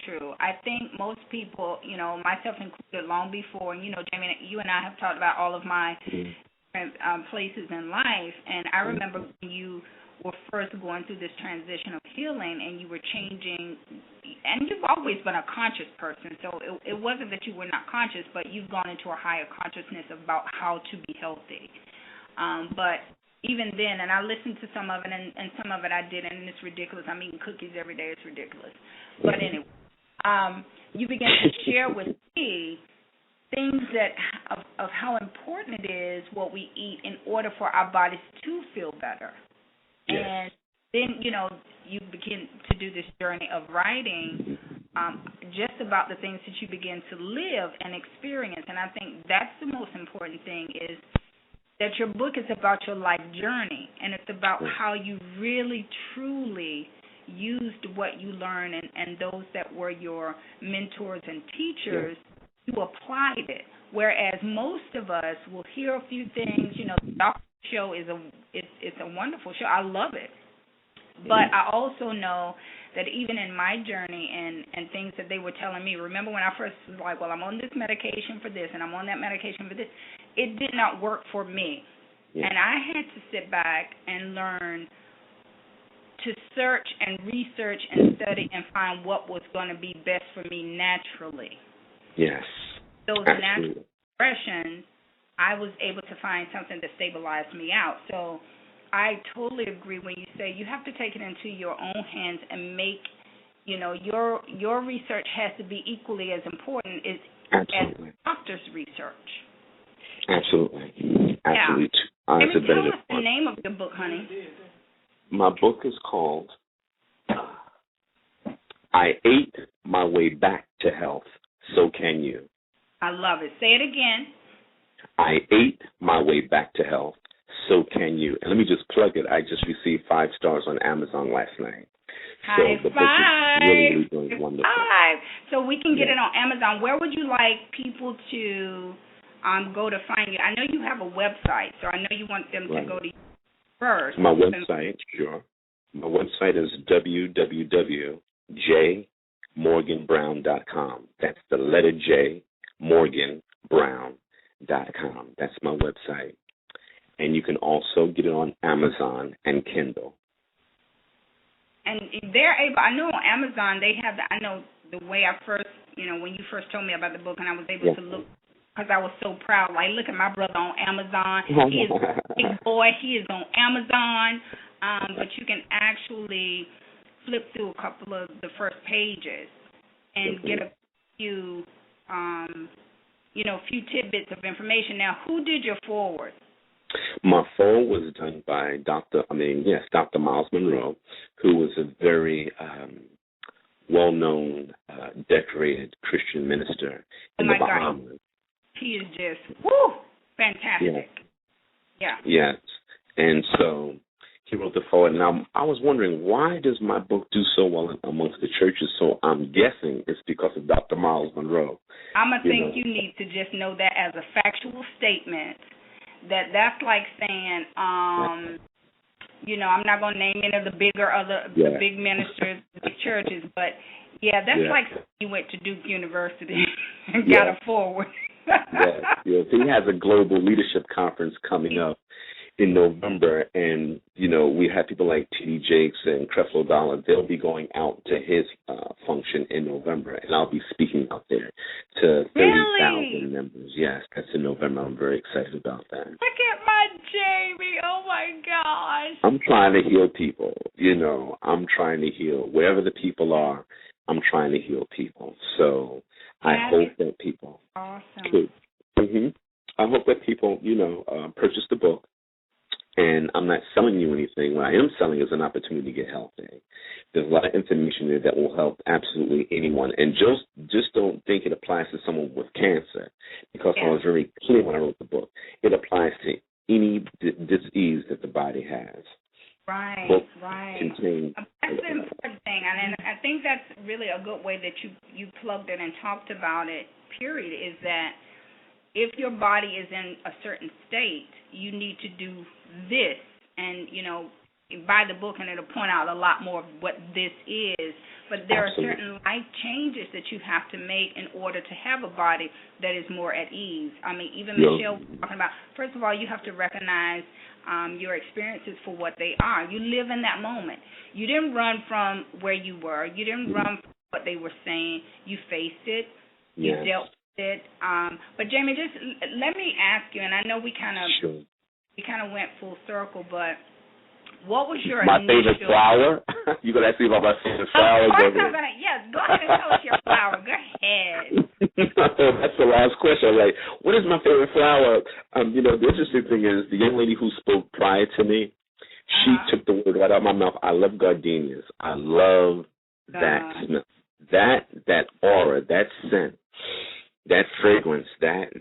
true. I think most people, myself included, long before, Jamie, you and I have talked about all of my different places in life, and I remember when you were first going through this transition of healing and you were changing, and you've always been a conscious person, so it wasn't that you were not conscious, but you've gone into a higher consciousness about how to be healthy. But even then, and I listened to some of it, and some of it I didn't, and it's ridiculous. I'm eating cookies every day. It's ridiculous. But anyway, you began to share with me things that of how important it is what we eat in order for our bodies to feel better. Yes. And then, you begin to do this journey of writing just about the things that you begin to live and experience. And I think that's the most important thing is that your book is about your life journey, and it's about how you really, truly used what you learned and those that were your mentors and teachers, you applied it. Whereas most of us will hear a few things. The doctor show is it's a wonderful show. I love it. But I also know that even in my journey and things that they were telling me, remember when I first was like, well, I'm on this medication for this and I'm on that medication for this, it did not work for me. And I had to sit back and learn to search and research and study and find what was going to be best for me naturally. Yes. Those absolutely. natural expressions, I was able to find something that stabilized me out. So I totally agree when you say you have to take it into your own hands and make, your research has to be equally as important as doctor's research. Absolutely. Yeah. Tell us the name of your book, honey. My book is called I Ate My Way Back to Health. So Can You. I love it. Say it again. I ate my way back to health. So can you. And let me just plug it. I just received 5 stars on Amazon last night. High so the five. book is really doing wonderful. Five. So we can get it on Amazon. Where would you like people to go to find you? I know you have a website, so I know you want them to go to you first. My website, sure. My website is www.jmorganbrown.com. That's the letter J, morganbrown.com. That's my website. And you can also get it on Amazon and Kindle. And they're able, I know on Amazon they have, I know the way I first, when you first told me about the book and I was able to look, because I was so proud, like, look at my brother on Amazon. He is a big boy. He is on Amazon. But you can actually flip through a couple of the first pages and get a few, few tidbits of information. Now, who did your foreword? My foreword was done by Dr. Miles Monroe, who was a very well-known, decorated Christian minister in the Bahamas. God. He is just, fantastic. Yeah. Yes. And so he wrote the foreword. Now, I was wondering, why does my book do so well amongst the churches? So I'm guessing it's because of Dr. Miles Monroe. I'm going to think you need to just know that as a factual statement, that's like saying, I'm not going to name any of the bigger the big ministers, the churches, but, that's like you went to Duke University and got a foreword. Yes. He has a global leadership conference coming up in November, and we have people like T.D. Jakes and Creflo Dollar. They'll be going out to his function in November, and I'll be speaking out there to 30,000 members. Yes, that's in November. I'm very excited about that. Look at my Jamie! Oh my gosh! I'm trying to heal people. I'm trying to heal wherever the people are. I'm trying to heal people. So I hope that people. Awesome. I hope that people, purchase the book. And I'm not selling you anything. What I am selling is an opportunity to get healthy. There's a lot of information there that will help absolutely anyone. And just don't think it applies to someone with cancer, because I was very clear when I wrote the book. It applies to any disease that the body has. Right. That's the important thing, and I think that's really a good way that you plugged it and talked about it, period, is that if your body is in a certain state, you need to do this, and, buy the book and it'll point out a lot more of what this is, but there are certain life changes that you have to make in order to have a body that is more at ease. I mean, even Michelle was talking about, first of all, you have to recognize your experiences for what they are. You live in that moment. You didn't run from where you were. You didn't run from what they were saying. You faced it. You dealt with it. But Jamie, just let me ask you, and I know we kind of went full circle, but what was your favorite flower? You gonna ask me about my favorite flower? Of course I'm gonna. Yes, go ahead and tell us your flower. Go ahead. That's the last question. I'm like, what is my favorite flower? The interesting thing is the young lady who spoke prior to me, she took the word right out of my mouth. I love gardenias. I love that smell, that aura, that scent, that fragrance. That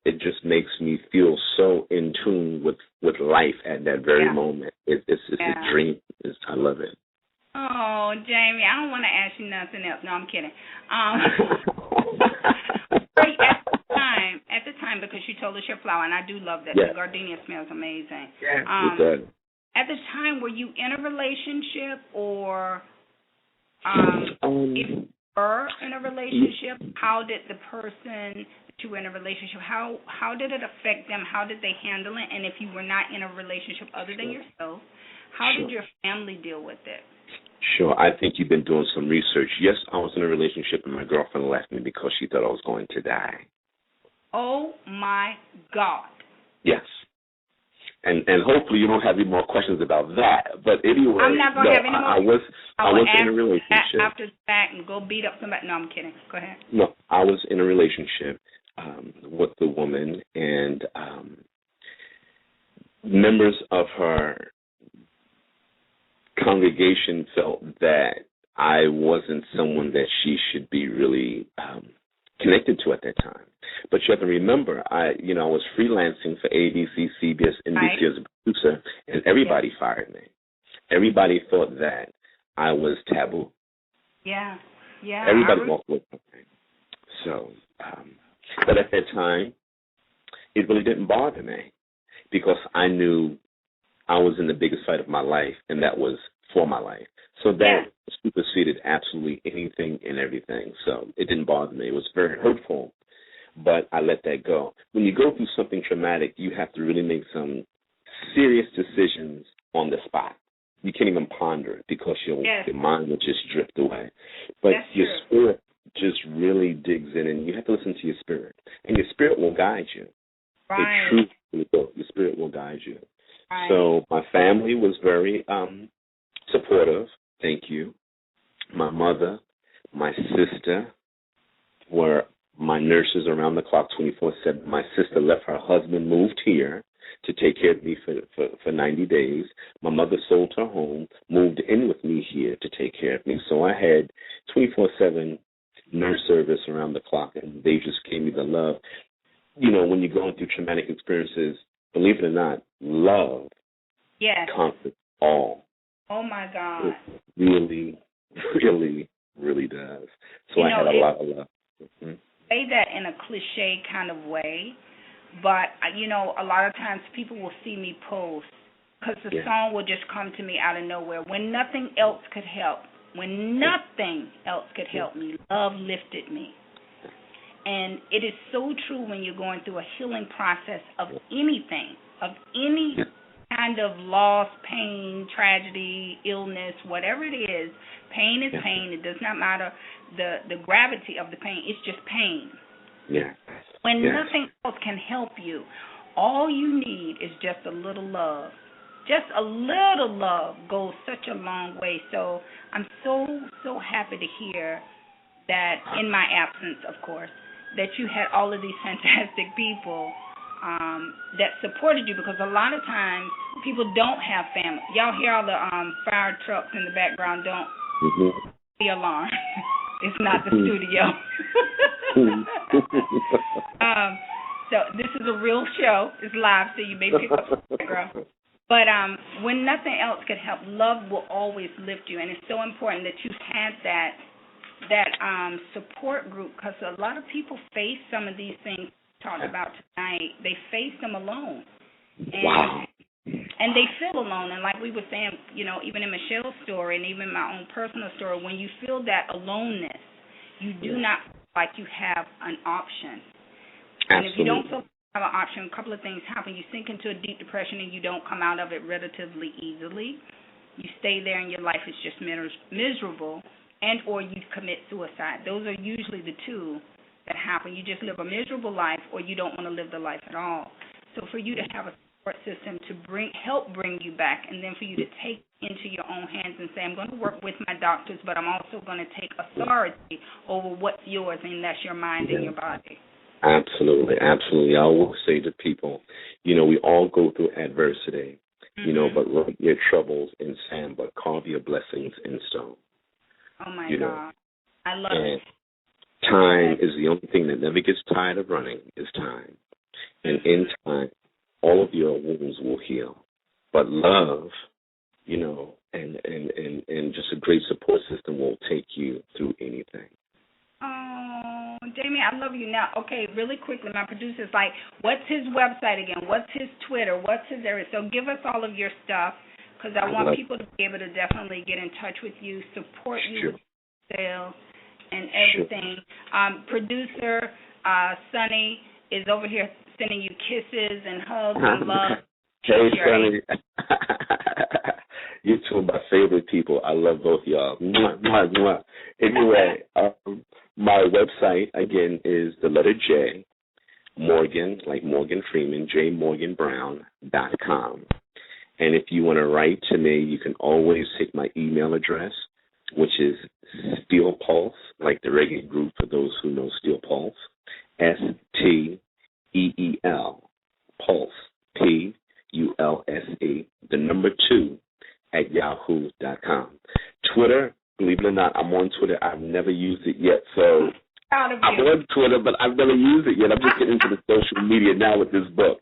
it just makes me feel so in tune with life at that very moment. It's a dream. I love it. Oh, Jamie, I don't want to ask you nothing else. No, I'm kidding. At the time, because you told us your flower, and I do love that. The gardenia smells amazing. Yeah, it does. At the time, were you in a relationship, or if you were in a relationship, how did the person that you were in a relationship, how did it affect them? How did they handle it? And if you were not in a relationship other than yourself, how did your family deal with it? Sure. I think you've been doing some research. Yes, I was in a relationship and my girlfriend left me because she thought I was going to die. Oh, my God. Yes. And hopefully you don't have any more questions about that. But anyway, I'm not going to have any more. I was in a relationship. After the fact and go beat up somebody. No, I'm kidding. Go ahead. No, I was in a relationship with the woman, and members of her congregation felt that I wasn't someone that she should be really connected to at that time. But you have to remember, I was freelancing for ABC, CBS, NBC as a producer, and everybody fired me. Everybody thought that I was taboo. Yeah. Everybody walked away from me. So, but at that time, it really didn't bother me because I knew I was in the biggest fight of my life, and that was for my life. So that superseded absolutely anything and everything. So it didn't bother me. It was very hurtful, but I let that go. When you go through something traumatic, you have to really make some serious decisions on the spot. You can't even ponder it because your mind will just drift away. But your spirit just really digs in, and you have to listen to your spirit. And your spirit will guide you. Right. The truth will, your spirit will guide you. Right. So my family was very supportive. Thank you. My mother, my sister were my nurses around the clock 24/7. My sister left her husband, moved here to take care of me for 90 days. My mother sold her home, moved in with me here to take care of me. So I had 24/7 nurse service around the clock, and they just gave me the love. When you're going through traumatic experiences, believe it or not, love conquers all. Oh, my God. It really, really, really does. So I had a lot of love. Mm-hmm. Say that in a cliche kind of way, but, a lot of times people will see me post because the song will just come to me out of nowhere. When nothing else could help, me, love lifted me. And it is so true when you're going through a healing process of anything, of any kind of loss, pain, tragedy, illness, whatever it is. Pain is pain. It does not matter the gravity of the pain. It's just pain. Yeah. When nothing else can help you, all you need is just a little love. Just a little love goes such a long way. So I'm so happy to hear that in my absence, of course, that you had all of these fantastic people that supported you, because a lot of times people don't have family. Y'all hear all the fire trucks in the background. Don't be alarmed. It's not the studio. So this is a real show. It's live, so you may pick up the background. But when nothing else could help, love will always lift you, and it's so important that you had that support group, because a lot of people face some of these things talked about tonight. They face them alone. And they feel alone. And like we were saying, even in Michelle's story and even my own personal story, when you feel that aloneness, you do not feel like you have an option. Absolutely. And if you don't feel like you have an option, a couple of things happen. You sink into a deep depression and you don't come out of it relatively easily. You stay there and your life is just miserable, and or you commit suicide. Those are usually the two that happen. You just live a miserable life, or you don't want to live the life at all. So for you to have a support system to help bring you back, and then for you to take into your own hands and say, I'm going to work with my doctors, but I'm also going to take authority over what's yours, and that's your mind and your body. Absolutely, absolutely. I will say to people, we all go through adversity, but write your troubles in sand, but carve your blessings in stone. Oh, my God. I love it. Time is the only thing that never gets tired of running, is time. And in time, all of your wounds will heal. But love, and just a great support system will take you through anything. Oh, Jamie, I love you. Now, okay, really quickly, my producer's like, what's his website again? What's his Twitter? What's his area? So give us all of your stuff, because I want people to be able to definitely get in touch with you, support you with sales and everything. Producer Sonny is over here sending you kisses and hugs and love. Hey, Sonny. You two are my favorite people. I love both y'all. Mwah, mwah, mwah. Anyway, my website, again, is the letter J, Morgan, like Morgan Freeman, jmorganbrown.com. And if you want to write to me, you can always take my email address, which is Steel Pulse, like the reggae group for those who know Steel Pulse, STEEL, Pulse, PULSE, the number 2, @yahoo.com. yahoo.com. Twitter, believe it or not, I'm on Twitter. I've never used it yet, so I'm on Twitter, but I've never used it yet. I'm just getting into the social media now with this book.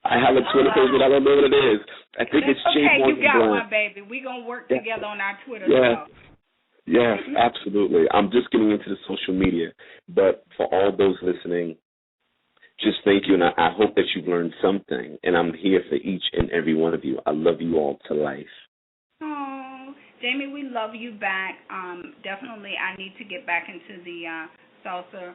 I have a Twitter page, but I don't know what it is. I think it's J. Okay, Morgan you got Bland. one, baby. We're going to work together on our Twitter Yeah. stuff. Yes, absolutely. I'm just getting into the social media. But for all those listening, just thank you, and I hope that you've learned something. And I'm here for each and every one of you. I love you all to life. Oh, Jamie, we love you back. Definitely, I need to get back into the salsa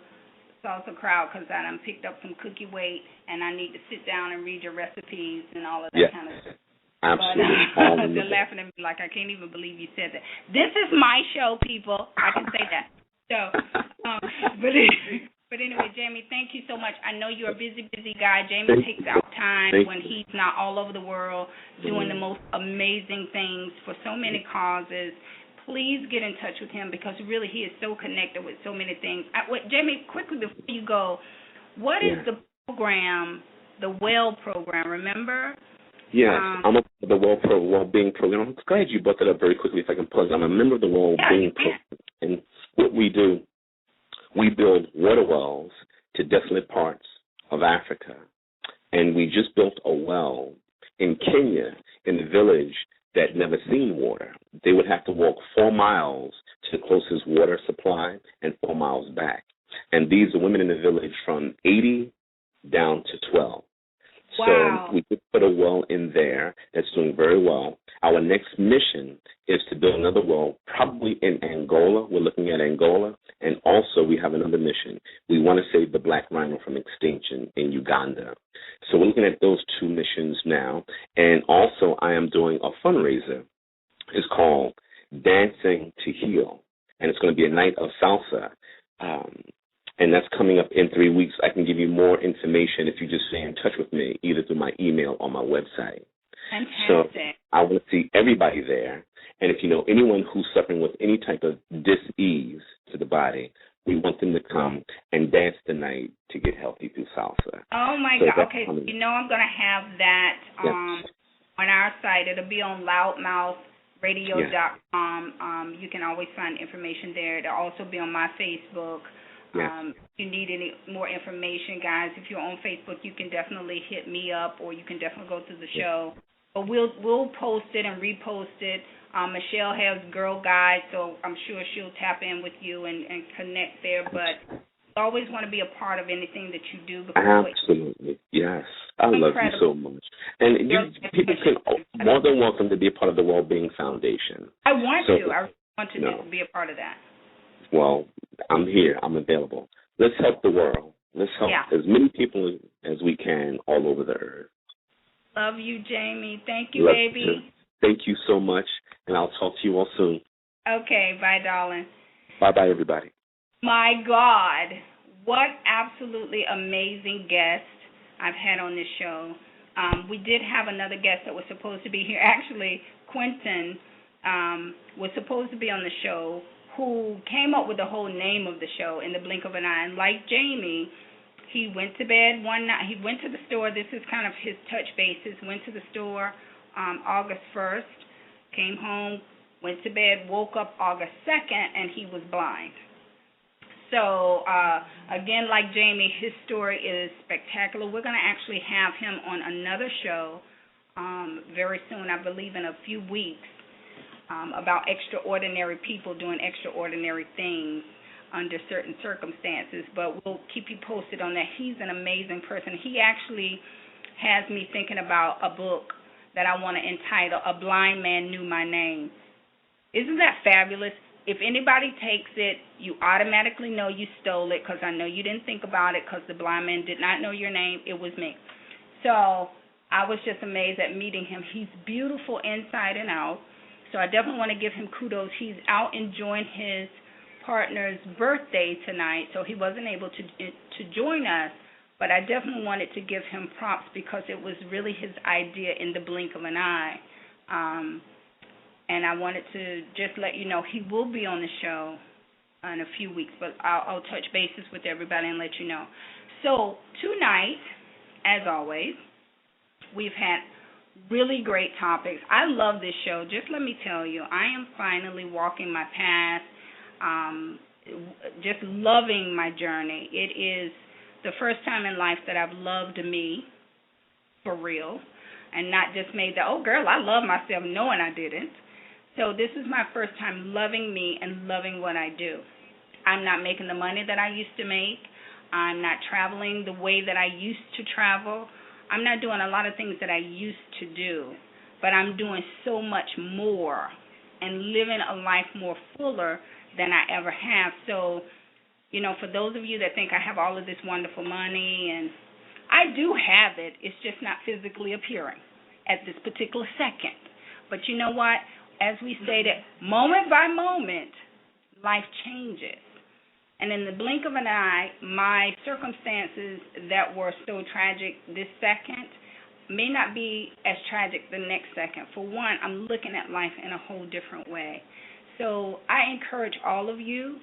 crowd because I done picked up some cookie weight, and I need to sit down and read your recipes and all of that kind of stuff. Absolutely. They're laughing at me like I can't even believe you said that. This is my show, people. I can say that. So, but anyway, Jamie, thank you so much. I know you're a busy guy. Jamie takes out time when he's not all over the world doing the most amazing things for so many causes. Please get in touch with him because really he is so connected with so many things. Jamie, quickly before you go, what is the program, the WELL program, remember? Yes, I'm a member of the Well-Being Program. I'm glad you brought that up very quickly if I can plug it. I'm a member of the Well-Being Program. And what we do, we build water wells to desolate parts of Africa. And we just built a well in Kenya in the village that never seen water. They would have to walk 4 miles to the closest water supply and 4 miles back. And these are women in the village from 80 down to 12. Wow. So we just put a well in there that's doing very well. Our next mission is to build another well, probably in Angola. We're looking at Angola. And also we have another mission. We want to save the black rhino from extinction in Uganda. So we're looking at those 2 missions now. And also I am doing a fundraiser. It's called Dancing to Heal. And it's going to be a night of salsa. And that's coming up in 3 weeks. I can give you more information if you just stay in touch with me, either through my email or my website. Fantastic. So I want to see everybody there. And if you know anyone who's suffering with any type of dis-ease to the body, we want them to come and dance tonight to get healthy through salsa. Oh, my God. Okay, so you know I'm going to have that on our site. It'll be on loudmouthradio.com. You can always find information there. It'll also be on my Facebook. If you need any more information, guys, if you're on Facebook, you can definitely hit me up or you can definitely go through the show. But we'll post it and repost it. Michelle has Girl Guide, so I'm sure she'll tap in with you and connect there. But you always want to be a part of anything that you do. Absolutely. Yes. I love you so much. And people can more than welcome to be a part of the Well-Being Foundation. I want to be a part of that. Well, I'm here. I'm available. Let's help the world. Let's help as many people as we can all over the earth. Love you, Jamie. Thank you, baby. Thank you so much, and I'll talk to you all soon. Okay. Bye, darling. Bye-bye, everybody. My God, what absolutely amazing guest I've had on this show. We did have another guest that was supposed to be here. Actually, Quentin was supposed to be on the show, who came up with the whole name of the show in the blink of an eye. And like Jamie, he went to bed one night. He went to the store. This is kind of his touch bases. Went to the store August 1st, came home, went to bed, woke up August 2nd, and he was blind. So, again, like Jamie, his story is spectacular. We're going to actually have him on another show very soon, I believe in a few weeks. About extraordinary people doing extraordinary things under certain circumstances, but we'll keep you posted on that. He's an amazing person. He actually has me thinking about a book that I want to entitle A Blind Man Knew My Name. Isn't that fabulous? If anybody takes it, you automatically know you stole it because I know you didn't think about it because the blind man did not know your name. It was me. So I was just amazed at meeting him. He's beautiful inside and out. So I definitely want to give him kudos. He's out enjoying his partner's birthday tonight, so he wasn't able to join us. But I definitely wanted to give him props because it was really his idea in the blink of an eye. And I wanted to just let you know he will be on the show in a few weeks, but I'll touch bases with everybody and let you know. So tonight, as always, we've had Really great topics. I love this show. Just let me tell you, I am finally walking my path, just loving my journey. It is the first time in life that I've loved me for real and not just made the, oh, girl, I love myself, knowing I didn't. So this is my first time loving me and loving what I do. I'm not making the money that I used to make. I'm not traveling the way that I used to travel. I'm not doing a lot of things that I used to do, but I'm doing so much more and living a life more fuller than I ever have. So, you know, for those of you that think I have all of this wonderful money, and I do have it, it's just not physically appearing at this particular second. But you know what? As we stated, moment by moment, life changes. And in the blink of an eye, my circumstances that were so tragic this second may not be as tragic the next second. For one, I'm looking at life in a whole different way. So I encourage all of you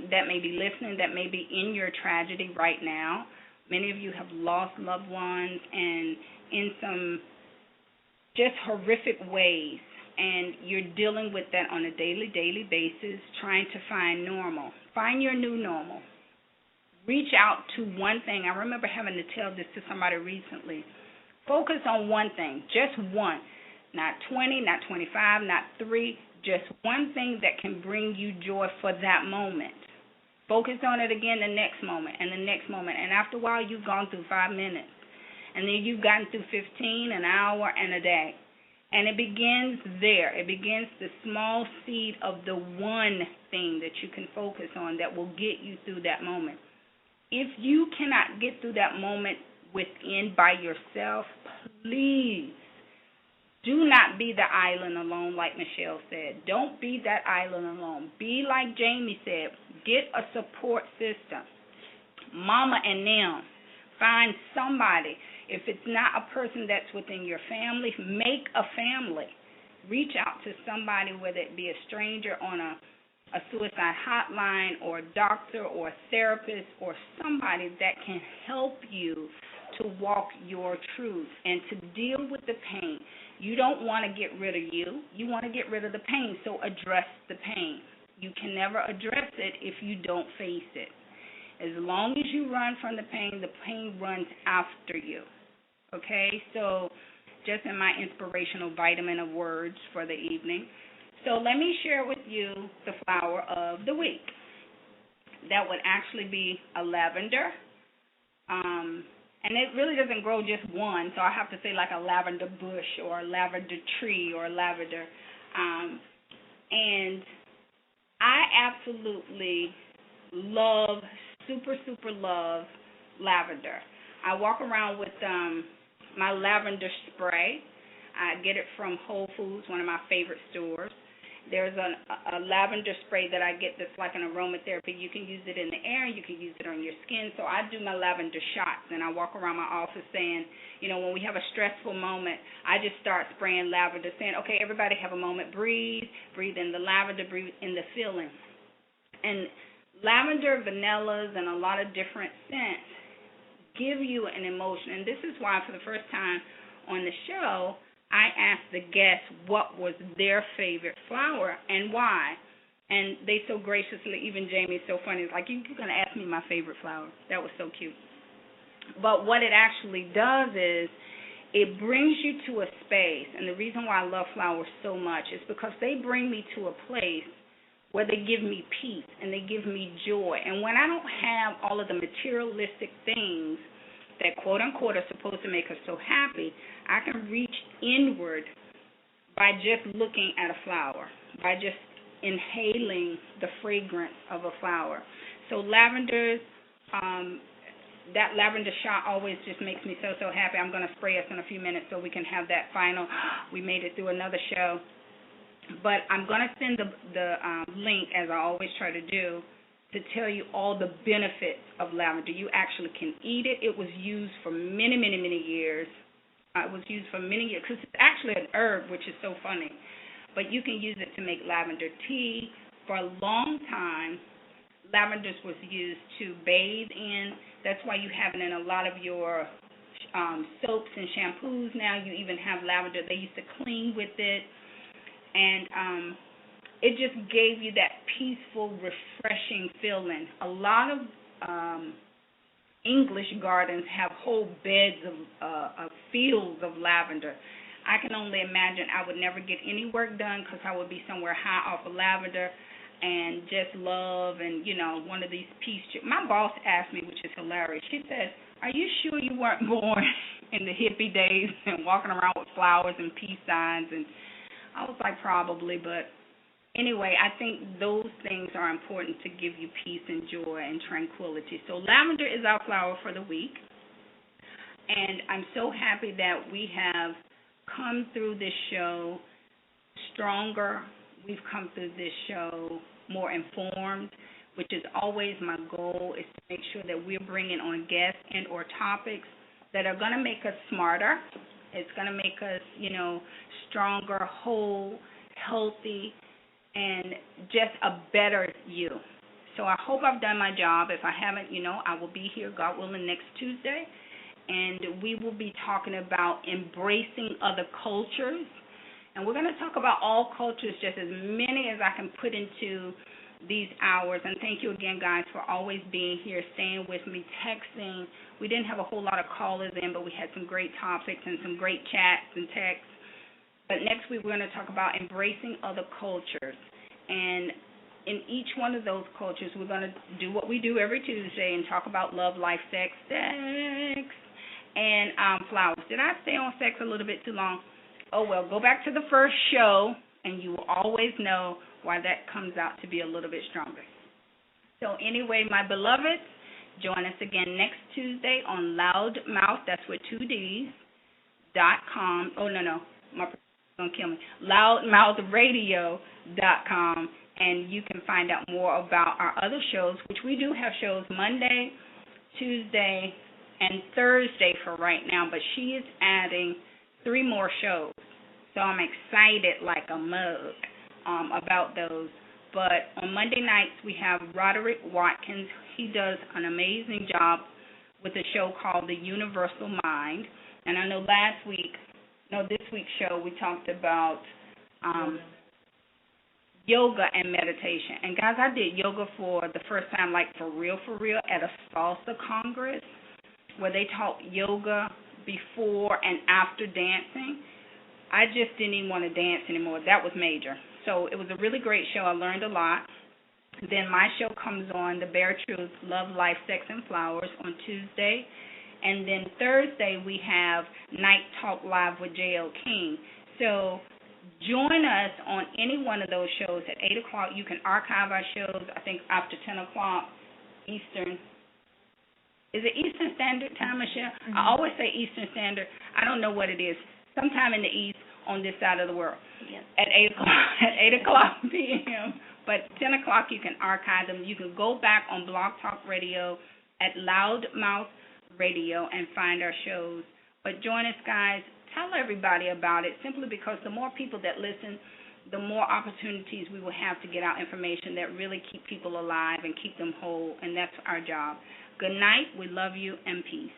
that may be listening, that may be in your tragedy right now. Many of you have lost loved ones and in some just horrific ways, and you're dealing with that on a daily basis, trying to find normal. Find your new normal. Reach out to one thing. I remember having to tell this to somebody recently. Focus on one thing, just one. Not 20, not 25, not 3, just one thing that can bring you joy for that moment. Focus on it again the next moment and the next moment. And after a while, you've gone through 5 minutes. And then you've gotten through 15, an hour, and a day. And it begins there. It begins the small seed of the one thing that you can focus on that will get you through that moment. If you cannot get through that moment within by yourself, please do not be the island alone, like Michelle said. Don't be that island alone. Be like Jamie said. Get a support system. Mama and them. Find somebody. If it's not a person that's within your family, make a family. Reach out to somebody, whether it be a stranger on a suicide hotline or a doctor or a therapist or somebody that can help you to walk your truth and to deal with the pain. You don't want to get rid of you. You want to get rid of the pain, so address the pain. You can never address it if you don't face it. As long as you run from the pain runs after you. Okay? So just in my inspirational vitamin of words for the evening. So let me share with you the flower of the week. That would actually be a lavender. And it really doesn't grow just one, so I have to say like a lavender bush or a lavender tree or a lavender. And I absolutely love, super love lavender. I walk around with my lavender spray. I get it from Whole Foods, one of my favorite stores. There's a lavender spray that I get that's like an aromatherapy. You can use it in the air, you can use it on your skin. So I do my lavender shots, and I walk around my office saying, you know, when we have a stressful moment, I just start spraying lavender, saying, okay, everybody have a moment, breathe in the lavender, breathe in the feeling. And lavender, vanillas, and a lot of different scents give you an emotion. And this is why for the first time on the show, I asked the guests what was their favorite flower and why. And they so graciously, even Jamie's so funny, it's like, you're going to ask me my favorite flower. That was so cute. But what it actually does is it brings you to a space. And the reason why I love flowers so much is because they bring me to a place where they give me peace and they give me joy. And when I don't have all of the materialistic things that quote-unquote are supposed to make us so happy, I can reach inward by just looking at a flower, by just inhaling the fragrance of a flower. So lavenders, that lavender shot always just makes me so happy. I'm going to spray us in a few minutes so we can have that final, we made it through another show. But I'm going to send the link, as I always try to do, to tell you all the benefits of lavender. You actually can eat it. It was used for many years. It was used for many years because it's actually an herb, which is so funny. But you can use it to make lavender tea. For a long time, lavender was used to bathe in. That's why you have it in a lot of your soaps and shampoos now. You even have lavender. They used to clean with it. And it just gave you that peaceful, refreshing feeling. A lot of English gardens have whole beds of fields of lavender. I can only imagine I would never get any work done because I would be somewhere high off of lavender and just love and, one of these peace trees. My boss asked me, which is hilarious, she said, "Are you sure you weren't born in the hippie days and walking around with flowers and peace signs?" And I was like, probably, but anyway, I think those things are important to give you peace and joy and tranquility. So lavender is our flower for the week, and I'm so happy that we have come through this show stronger. We've come through this show more informed, which is always my goal, is to make sure that we're bringing on guests and or topics that are going to make us smarter. It's going to make us, stronger, whole, healthy, and just a better you. So I hope I've done my job. If I haven't, I will be here, God willing, next Tuesday, and we will be talking about embracing other cultures. And we're going to talk about all cultures, just as many as I can put into these hours. And thank you again, guys, for always being here, staying with me, texting. We didn't have a whole lot of callers in, but we had some great topics and some great chats and texts. But next week we're going to talk about embracing other cultures. And in each one of those cultures, we're going to do what we do every Tuesday and talk about love, life, sex, and flowers. Did I stay on sex a little bit too long? Oh, well, go back to the first show, and you will always know why that comes out to be a little bit stronger. So anyway, my beloveds, join us again next Tuesday on Loudmouth, that's with 2 Ds, .com. Oh, no, my producer's going to kill me. Loudmouthradio.com, and you can find out more about our other shows, which we do have shows Monday, Tuesday, and Thursday for right now, but she is adding 3 more shows. So I'm excited like a mug about those. But on Monday nights, we have Roderick Watkins. He does an amazing job with a show called The Universal Mind. And I know this week's show, we talked about yoga and meditation. And, guys, I did yoga for the first time, like for real, at a salsa congress where they taught yoga before and after dancing. I just didn't even want to dance anymore. That was major. So it was a really great show. I learned a lot. Then my show comes on, The Bare Truth, Love, Life, Sex, and Flowers, on Tuesday. And then Thursday we have Night Talk Live with J.L. King. So join us on any one of those shows at 8 o'clock. You can archive our shows, I think, after 10 o'clock Eastern. Is it Eastern Standard Time, Michelle? Mm-hmm. I always say Eastern Standard. I don't know what it is. Sometime in the East on this side of the world. Yes. At 8 o'clock p.m. But 10 o'clock you can archive them. You can go back on Blog Talk Radio at Loudmouth Radio and find our shows. But join us, guys. Tell everybody about it, simply because the more people that listen, the more opportunities we will have to get out information that really keep people alive and keep them whole, and that's our job. Good night. We love you, and peace.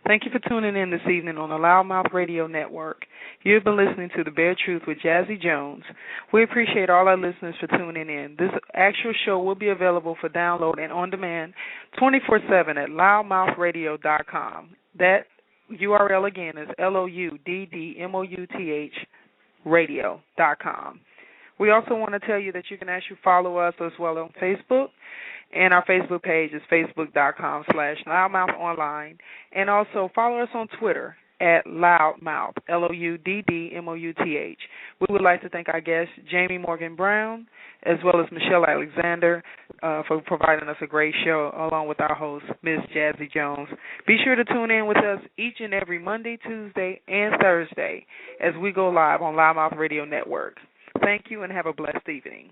Thank you for tuning in this evening on the Loudmouth Radio Network. You've been listening to The Bare Truth with Jazzie Jones. We appreciate all our listeners for tuning in. This actual show will be available for download and on demand 24/7 at loudmouthradio.com. That URL again is LOUDDMOUTH radio.com. We also want to tell you that you can actually follow us as well on Facebook. And our Facebook page is facebook.com/loudmouthonline. And also follow us on Twitter at Loudmouth, LOUDDMOUTH. We would like to thank our guest, Jamie Morgan Brown, as well as Michelle Alexander, for providing us a great show, along with our host, Ms. Jazzie Jones. Be sure to tune in with us each and every Monday, Tuesday, and Thursday as we go live on Loudmouth Radio Network. Thank you and have a blessed evening.